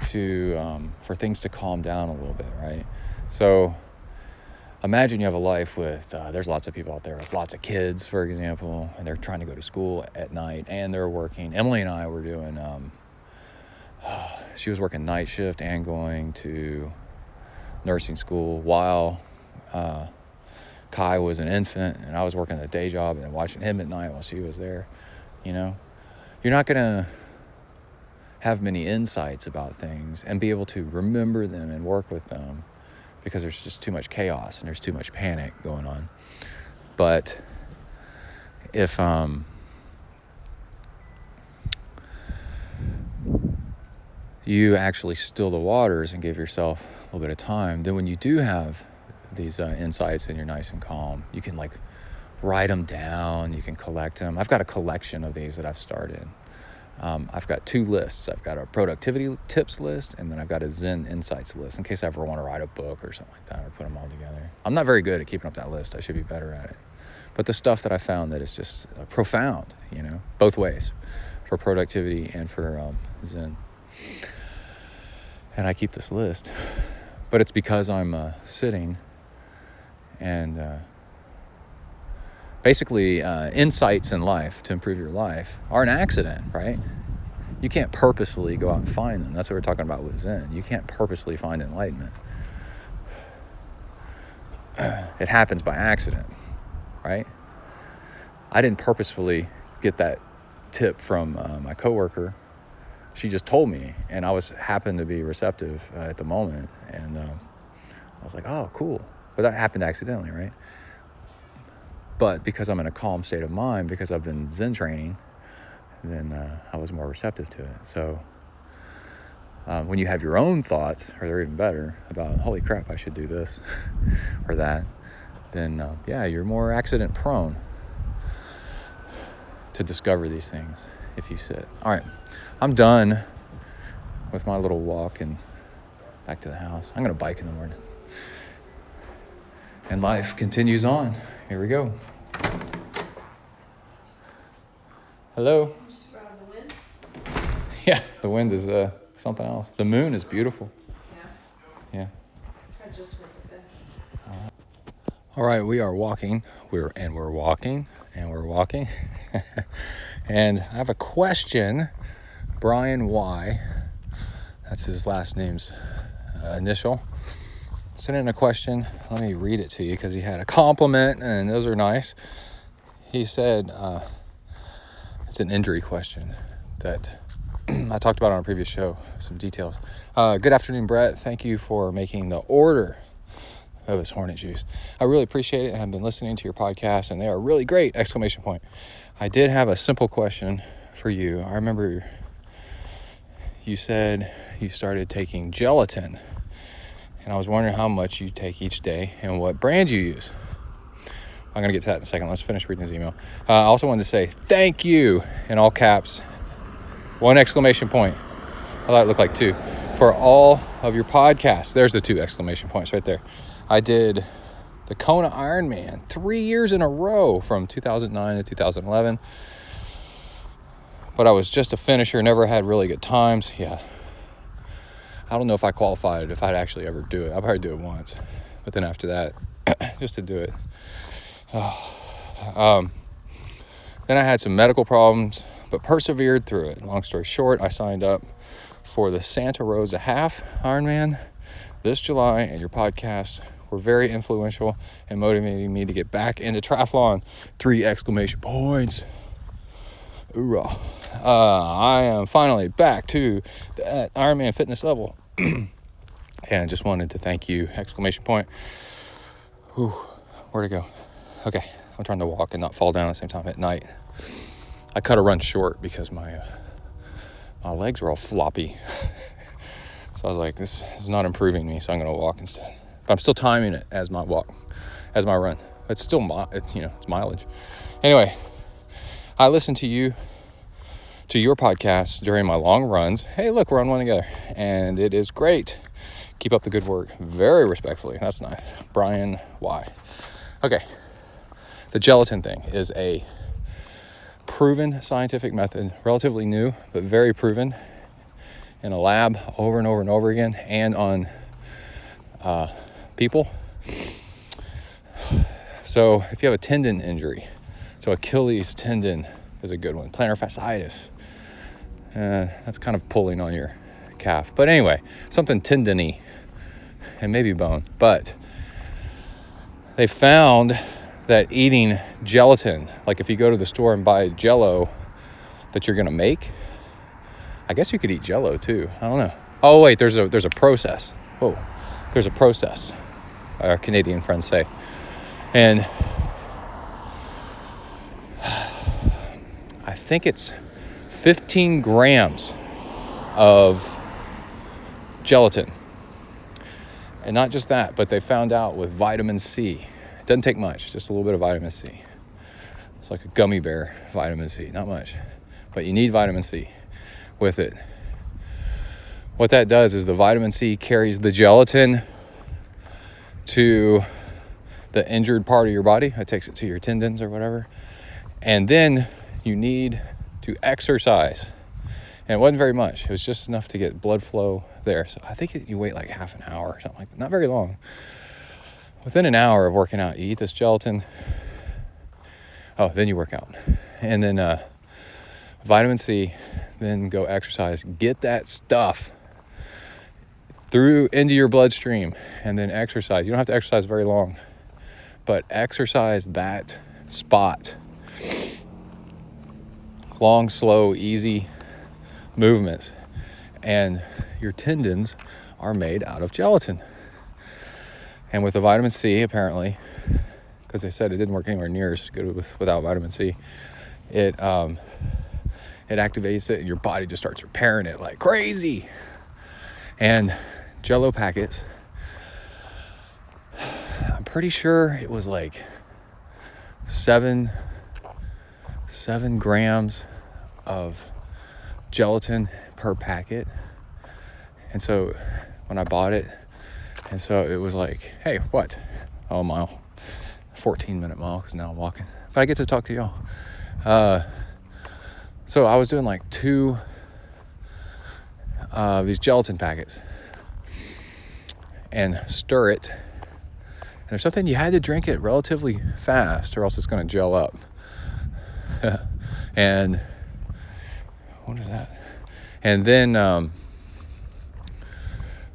for things to calm down a little bit, right? So imagine you have a life with, there's lots of people out there with lots of kids, for example, and they're trying to go to school at night and they're working. Emily and I were doing, she was working night shift and going to nursing school while Kai was an infant, and I was working a day job and watching him at night while she was there. You're not going to have many insights about things and be able to remember them and work with them because there's just too much chaos and there's too much panic going on. But if you actually still the waters and give yourself a little bit of time, then when you do have these insights and you're nice and calm, you can write them down, you can collect them. I've got a collection of these that I've started. I've got 2 lists. I've got a productivity tips list, and then I've got a Zen insights list in case I ever want to write a book or something like that, or put them all together. I'm not very good at keeping up that list. I should be better at it. But the stuff that I found that is just profound, both ways, for productivity and for Zen. And I keep this list, but it's because I'm sitting and basically insights in life to improve your life are an accident, right? You can't purposefully go out and find them. That's what we're talking about with Zen. You can't purposefully find enlightenment. It happens by accident, right? I didn't purposefully get that tip from my coworker. She just told me, and I happened to be receptive at the moment, and I was like, "Oh, cool." But that happened accidentally, right? But because I'm in a calm state of mind, because I've been Zen training, then I was more receptive to it. So when you have your own thoughts, or they're even better, about, holy crap, I should do this or that, then you're more accident prone to discover these things if you sit. All right, I'm done with my little walk and back to the house. I'm going to bike in the morning. And life continues on. Here we go. Hello. Yeah, the wind is something else. The moon is beautiful. Yeah. I just went to bed. All right, we are walking. We're walking. And I have a question. Brian Y. That's his last name's initial. Sent in a question. Let me read it to you because he had a compliment, and those are nice. He said, it's an injury question that I talked about on a previous show, some details. Good afternoon, Brett. Thank you for making the order of his Hornet juice. I really appreciate it. I've been listening to your podcast, and they are really great! ! I did have a simple question for you. I remember you said you started taking gelatin, and I was wondering how much you take each day and what brand you use. I'm going to get to that in a second. Let's finish reading his email. I also wanted to say thank you, in all caps, 1 exclamation point. I thought it looked like 2. For all of your podcasts. There's the 2 exclamation points right there. I did the Kona Ironman 3 years in a row from 2009 to 2011. But I was just a finisher, never had really good times. Yeah. I don't know if I qualified, if I'd actually ever do it. I'll probably do it once. But then after that, just to do it. Then I had some medical problems, but persevered through it. Long story short, I signed up for the Santa Rosa Half Ironman this July, and your podcasts were very influential and motivating me to get back into triathlon. 3 exclamation points. Hoorah. I am finally back to that Ironman fitness level. And just wanted to thank you, exclamation point. Whew, where'd it go? Okay, I'm trying to walk and not fall down at the same time at night. I cut a run short because my legs were all floppy. So I was like, this is not improving me, so I'm going to walk instead. But I'm still timing it as my walk, as my run. It's still, it's mileage. Anyway, I listen to your podcast during my long runs. Hey, look, we're on one together. And it is great. Keep up the good work. Very respectfully. That's nice. Brian Y. Okay. The gelatin thing is a proven scientific method, relatively new, but very proven in a lab over and over and over again, and on people. So if you have a tendon injury, so Achilles tendon is a good one. Plantar fasciitis, that's kind of pulling on your calf. But anyway, something tendony and maybe bone. But they found that eating gelatin, like if you go to the store and buy Jell-O that you're gonna make, I guess you could eat Jell-O too. I don't know. Oh wait, there's a process. Whoa, there's a process. Our Canadian friends say, and I think it's 15 grams of gelatin. And not just that, but they found out with vitamin C. It doesn't take much, just a little bit of vitamin C. It's like a gummy bear vitamin C, not much. But you need vitamin C with it. What that does is the vitamin C carries the gelatin to the injured part of your body. It takes it to your tendons or whatever. And then you need to exercise. And it wasn't very much. It was just enough to get blood flow there. So I think you wait like half an hour or something like that. Not very long. Within an hour of working out, you eat this gelatin. Oh, then you work out. And then vitamin C, then go exercise. Get that stuff through into your bloodstream, and then exercise. You don't have to exercise very long, but exercise that spot. Long, slow, easy movements. And your tendons are made out of gelatin. And with the vitamin C, apparently, because they said it didn't work anywhere near as good without vitamin C, it activates it, and your body just starts repairing it like crazy. And Jell-O packets, I'm pretty sure it was like 7 grams of gelatin per packet. And so when I bought it, and so it was like, hey, what? Oh, a mile, 14-minute mile, because now I'm walking. But I get to talk to y'all. So I was doing like 2 of these gelatin packets and stir it. And there's something, you had to drink it relatively fast or else it's going to gel up. And what is that? And then,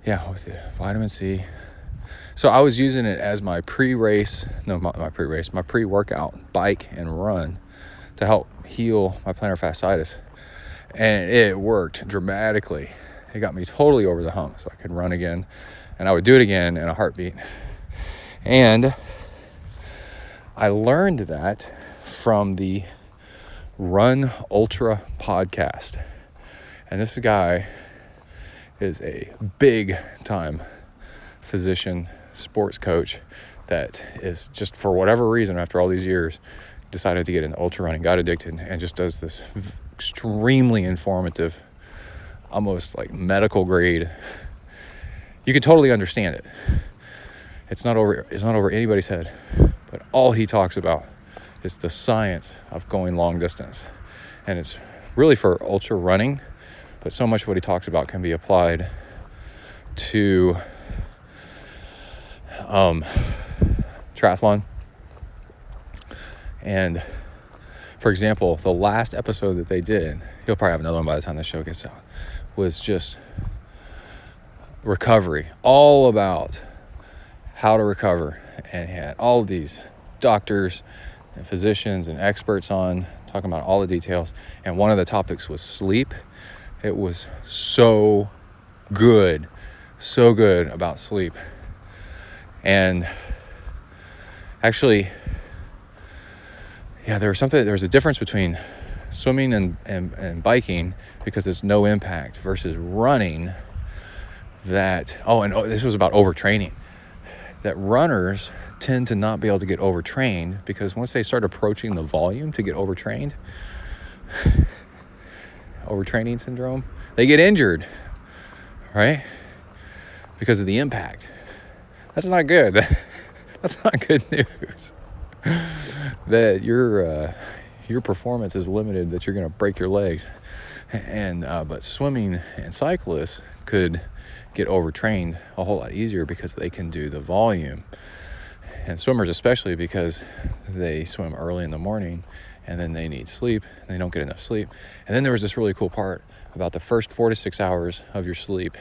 with the vitamin C. So I was using it as my my pre-workout bike and run to help heal my plantar fasciitis. And it worked dramatically. It got me totally over the hump so I could run again. And I would do it again in a heartbeat. And I learned that from the Run Ultra podcast. And this guy is a big time physician, sports coach that is just, for whatever reason, after all these years, decided to get into ultra running, got addicted, and just does this extremely informative, almost like medical grade. You could totally understand it. It's not over anybody's head. But all he talks about is the science of going long distance. And it's really for ultra running, but so much of what he talks about can be applied to triathlon. And for example, the last episode that they did, he'll probably have another one by the time the show gets out, was just recovery, all about how to recover. And he had all of these doctors and physicians and experts on talking about all the details. And one of the topics was sleep. It was so good about sleep. And actually, there was a difference between swimming and biking, because it's no impact, versus running this was about overtraining. That runners tend to not be able to get overtrained, because once they start approaching the volume to get overtrained, overtraining syndrome, they get injured, right? Because of the impact. That's not good. That's not good news. That your performance is limited, that you're going to break your legs. And but swimming and cyclists could get overtrained a whole lot easier because they can do the volume. And swimmers especially, because they swim early in the morning and then they need sleep, and they don't get enough sleep. And then there was this really cool part about the first 4 to 6 hours of your sleep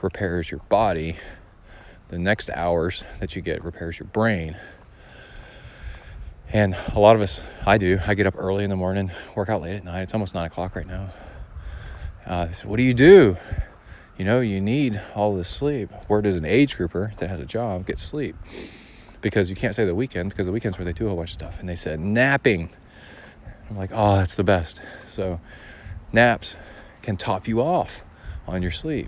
repairs your body. The next hours that you get repairs your brain. And a lot of us, I get up early in the morning, work out late at night. It's almost 9 o'clock right now. So what do? You need all this sleep. Where does an age grouper that has a job get sleep? Because you can't say the weekend, because the weekend's where they do a whole bunch of stuff. And they said napping. I'm like, oh, that's the best. So naps can top you off on your sleep.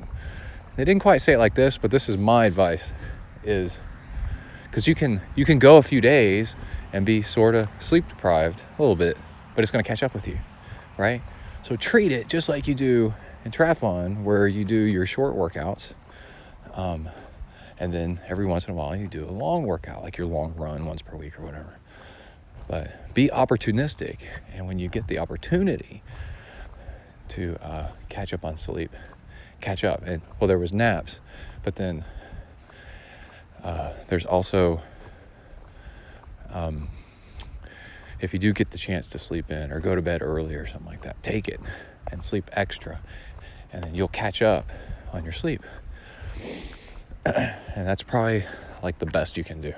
They didn't quite say it like this, but this is my advice, is because you can go a few days and be sort of sleep deprived a little bit, but it's going to catch up with you, right? So treat it just like you do in triathlon, where you do your short workouts, and then every once in a while you do a long workout, like your long run once per week or whatever. But be opportunistic, and when you get the opportunity to catch up on sleep, catch up. And there was naps, but then there's also if you do get the chance to sleep in or go to bed early or something like that, take it and sleep extra, and then you'll catch up on your sleep. And that's probably like the best you can do.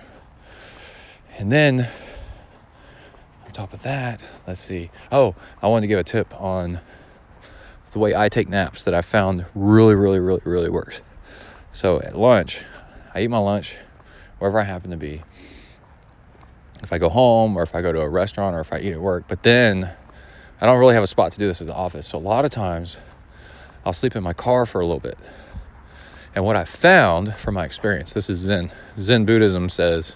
And then on top of that, let's see. I wanted to give a tip on the way I take naps that I found really, really, really, really works. So at lunch, I eat my lunch wherever I happen to be. If I go home, or if I go to a restaurant, or if I eat at work. But then I don't really have a spot to do this at the office. So a lot of times I'll sleep in my car for a little bit. And what I found from my experience, this is Zen. Zen Buddhism says,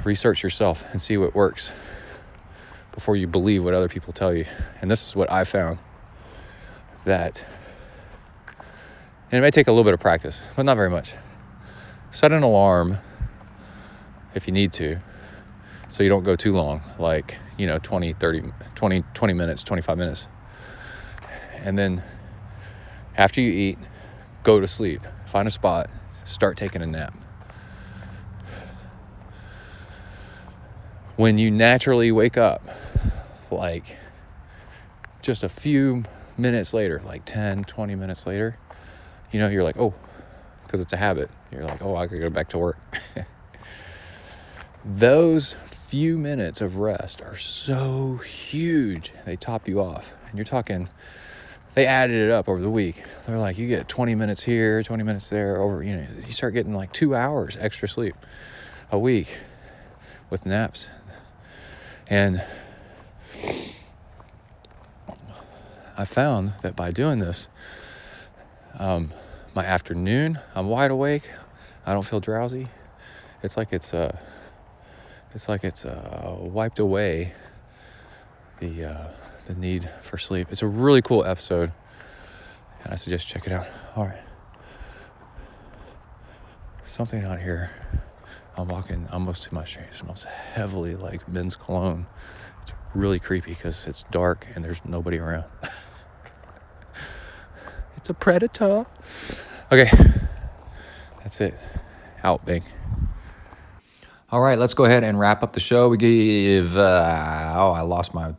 research yourself and see what works before you believe what other people tell you. And this is what I found, that And it may take a little bit of practice, but not very much. Set an alarm if you need to, so you don't go too long, like, 20 minutes, 25 minutes. And then after you eat, go to sleep. Find a spot, start taking a nap. When you naturally wake up, like just a few minutes later, like 10, 20 minutes later, you're like, oh, because it's a habit. You're like, oh, I could go back to work. Those few minutes of rest are so huge. They top you off. And you're talking, they added it up over the week. They're like, you get 20 minutes here, 20 minutes there, you start getting like 2 hours extra sleep a week with naps. And I found that by doing this, my afternoon, I'm wide awake. I don't feel drowsy. It's like it's wiped away the need for sleep. It's a really cool episode, and I suggest check it out. All right. Something out here. I'm walking almost to my street. It smells heavily like men's cologne. It's really creepy because it's dark and there's nobody around. It's a predator. Okay. That's it. Out, Bing. All right, let's go ahead and wrap up the show. We give... I lost my...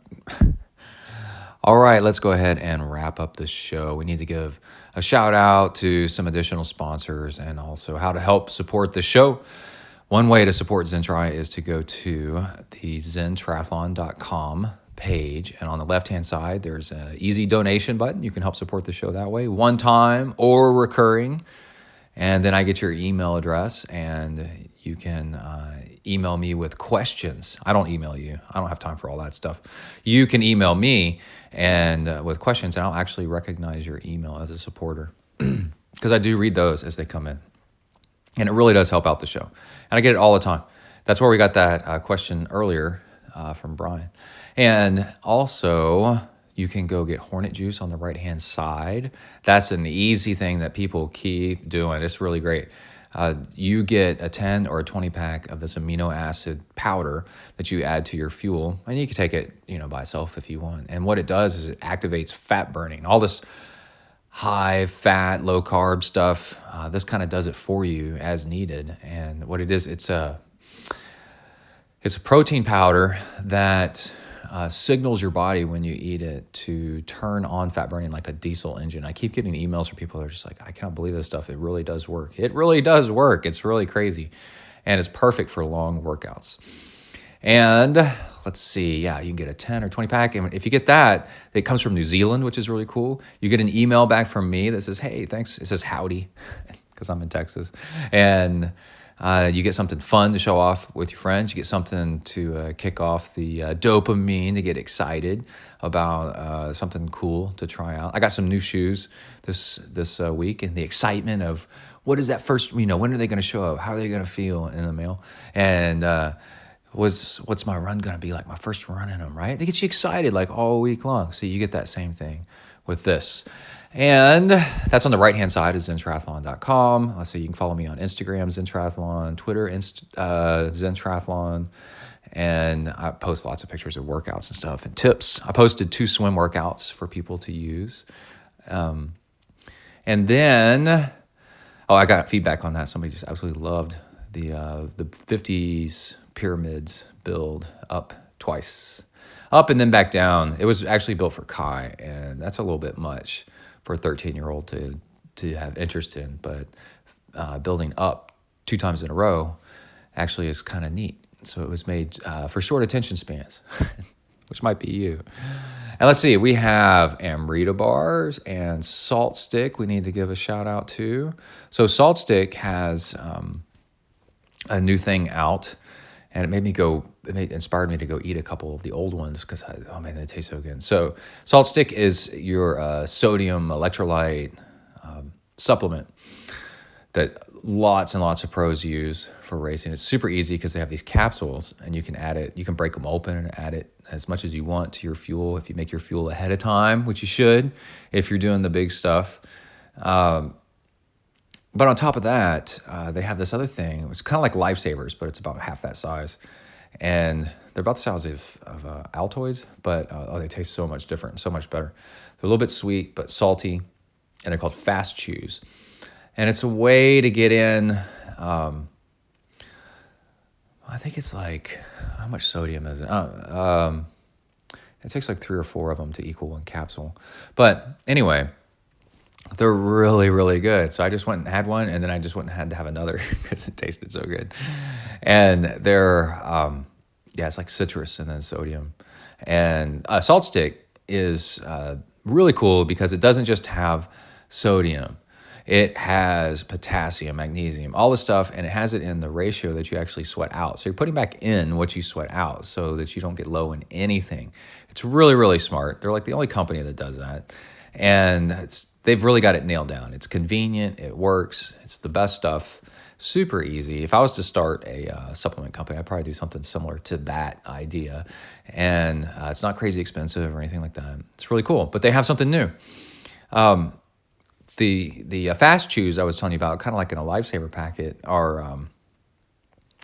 All right, let's go ahead and wrap up the show. We need to give a shout out to some additional sponsors and also how to help support the show. One way to support ZenTri is to go to the ZenTriathlon.com page, and on the left-hand side, there's an easy donation button. You can help support the show that way, one time or recurring. And then I get your email address, and you can email me with questions. I don't email you. I don't have time for all that stuff. You can email me and with questions, and I'll actually recognize your email as a supporter because I do read those as they come in. And it really does help out the show. And I get it all the time. That's where we got that question earlier from Brian. And also, you can go get Hornet Juice on the right-hand side. That's an easy thing that people keep doing. It's really great. You get a 10 or a 20 pack of this amino acid powder that you add to your fuel. And you can take it, by itself if you want. And what it does is it activates fat burning. All this high fat, low carb stuff, this kind of does it for you as needed. And what it is, it's a protein powder that signals your body when you eat it to turn on fat burning like a diesel engine. I keep getting emails from people that are just like, I cannot believe this stuff. It really does work. It really does work. It's really crazy. And it's perfect for long workouts. And let's see, you can get a 10 or 20 pack. And if you get that, it comes from New Zealand, which is really cool. You get an email back from me that says, hey, thanks. It says howdy because I'm in Texas. And you get something fun to show off with your friends. You get something to kick off the dopamine to get excited about something cool to try out. I got some new shoes this week, and the excitement of what is that first, when are they going to show up? How are they going to feel in the mail? And what's my run going to be like, my first run in them, right? They get you excited like all week long. So you get that same thing with this. And that's on the right-hand side of ZenTriathlon.com. Let's see, you can follow me on Instagram, ZenTriathlon, Twitter, ZenTriathlon. And I post lots of pictures of workouts and stuff and tips. I posted 2 swim workouts for people to use. And then, I got feedback on that. Somebody just absolutely loved the 50s pyramids build up twice. Up and then back down. It was actually built for Kai, and that's a little bit much for a 13-year-old to have interest in. But building up 2 times in a row actually is kind of neat. So it was made for short attention spans, which might be you. And let's see, we have Amrita bars and Salt Stick we need to give a shout out to. So Salt Stick has a new thing out, and it inspired me to go eat a couple of the old ones because, they taste so good. So Salt Stick is your sodium electrolyte supplement that lots and lots of pros use for racing. It's super easy because they have these capsules, and you can add it. You can break them open and add it as much as you want to your fuel. If you make your fuel ahead of time, which you should if you're doing the big stuff. But on top of that, they have this other thing. It's kind of like Lifesavers, but it's about half that size. And they're about the size of Altoids, but they taste so much different, so much better. They're a little bit sweet, but salty, and they're called Fast Chews. And it's a way to get in, I think it's like, how much sodium is it? It takes like 3 or 4 of them to equal 1 capsule. But anyway, they're really, really good. So I just went and had one, and then I just went and had to have another because it tasted so good. And they're, it's like citrus and then sodium. And a salt stick is really cool because it doesn't just have sodium. It has potassium, magnesium, all the stuff, and it has it in the ratio that you actually sweat out. So you're putting back in what you sweat out so that you don't get low in anything. It's really, really smart. They're like the only company that does that. And they've really got it nailed down. It's convenient. It works. It's the best stuff. Super easy. If I was to start a supplement company, I'd probably do something similar to that idea. And it's not crazy expensive or anything like that. It's really cool. But they have something new. The Fast Chews I was telling you about, kind of like in a Lifesaver packet, are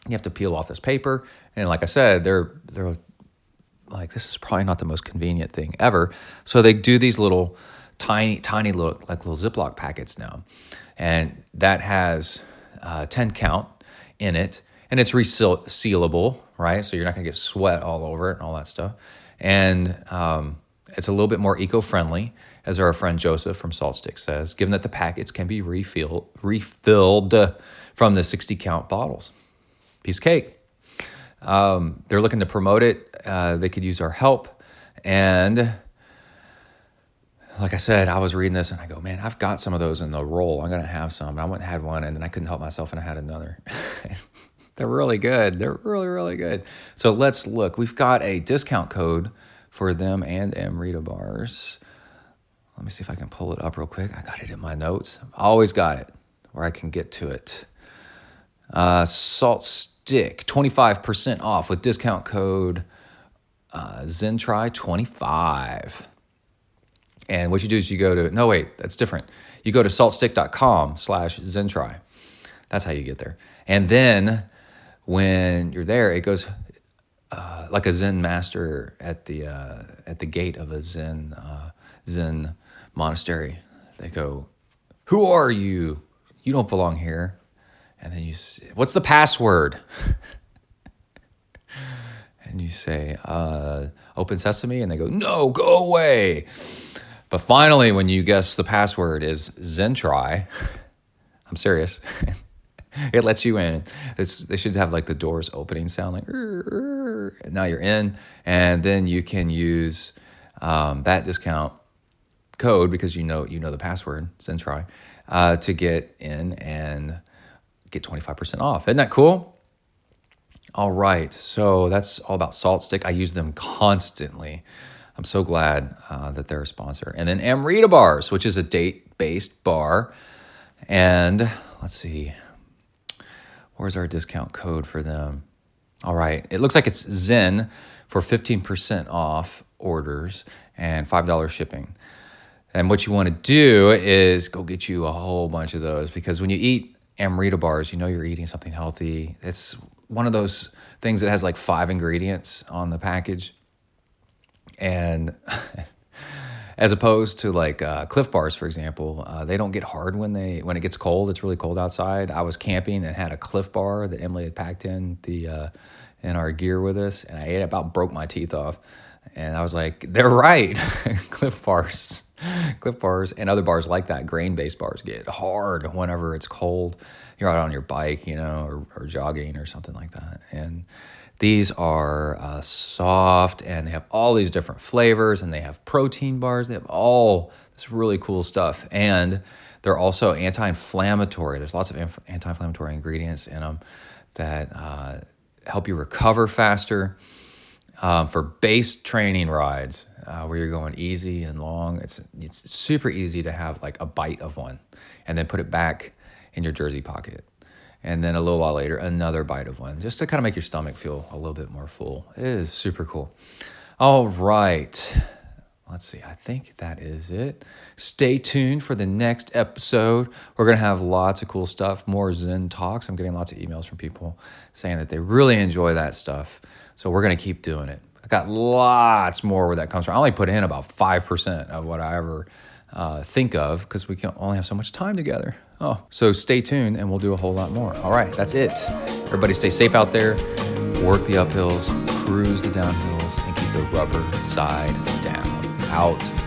you have to peel off this paper. And like I said, they're like, this is probably not the most convenient thing ever. So they do these little tiny little Ziploc packets now. And that has 10 count in it. And it's resealable, right? So you're not going to get sweat all over it and all that stuff. And it's a little bit more eco-friendly, as our friend Joseph from Salt Stick says, given that the packets can be refilled from the 60 count bottles. Piece of cake. They're looking to promote it. They could use our help. And like I said, I was reading this and I go, man, I've got some of those in the roll. I'm going to have some. And I went and had one, and then I couldn't help myself and I had another. They're really good. They're really, really good. So let's look. We've got a discount code for them and Amrita bars. Let me see if I can pull it up real quick. I got it in my notes. I've always got it where I can get to it. Salt Stick, 25% off with discount code ZenTri 25. And what you do is you go to, no, wait, that's different. You go to saltstick.com/ZenTri. That's how you get there. And then when you're there, it goes like a Zen master at the gate of a Zen monastery. They go, "Who are you? You don't belong here." And then you say, "What's the password?" And you say, "Open sesame," and they go, "No, go away." But finally, when you guess the password is ZenTri, I'm serious. It lets you in. They should have like the doors opening sound, like, and now you're in, and then you can use that discount code because you know the password, ZenTri, to get in and get 25% off. Isn't that cool? All right, so that's all about Salt Stick. I use them constantly. I'm so glad that they're a sponsor. And then Amrita bars, which is a date-based bar. And let's see, where's our discount code for them? All right, it looks like it's Zen for 15% off orders and $5 shipping. And what you want to do is go get you a whole bunch of those, because when you eat Amrita bars, you know you're eating something healthy. It's one of those things that has like 5 ingredients on the package. And as opposed to like Cliff bars, for example, they don't get hard when it gets cold. It's really cold outside. I was camping and had a Cliff bar that Emily had packed in our gear with us, and I ate it, about broke my teeth off. And I was like, they're right. Cliff bars and other bars like that, grain-based bars, get hard whenever it's cold. You're out on your bike, or jogging or something like that. And these are soft, and they have all these different flavors, and they have protein bars. They have all this really cool stuff. And they're also anti-inflammatory. There's lots of anti-inflammatory ingredients in them that help you recover faster. For base training rides where you're going easy and long, it's super easy to have like a bite of one and then put it back in your jersey pocket. And then a little while later, another bite of one, just to kind of make your stomach feel a little bit more full. It is super cool. All right. let's see. I think that is it. Stay tuned for the next episode. We're going to have lots of cool stuff, more Zen talks. I'm getting lots of emails from people saying that they really enjoy that stuff. So we're going to keep doing it. I got lots more where that comes from. I only put in about 5% of what I ever think of because we can only have so much time together. So stay tuned and we'll do a whole lot more. All right, that's it. Everybody stay safe out there. Work the uphills, cruise the downhills, and keep the rubber side down. Out.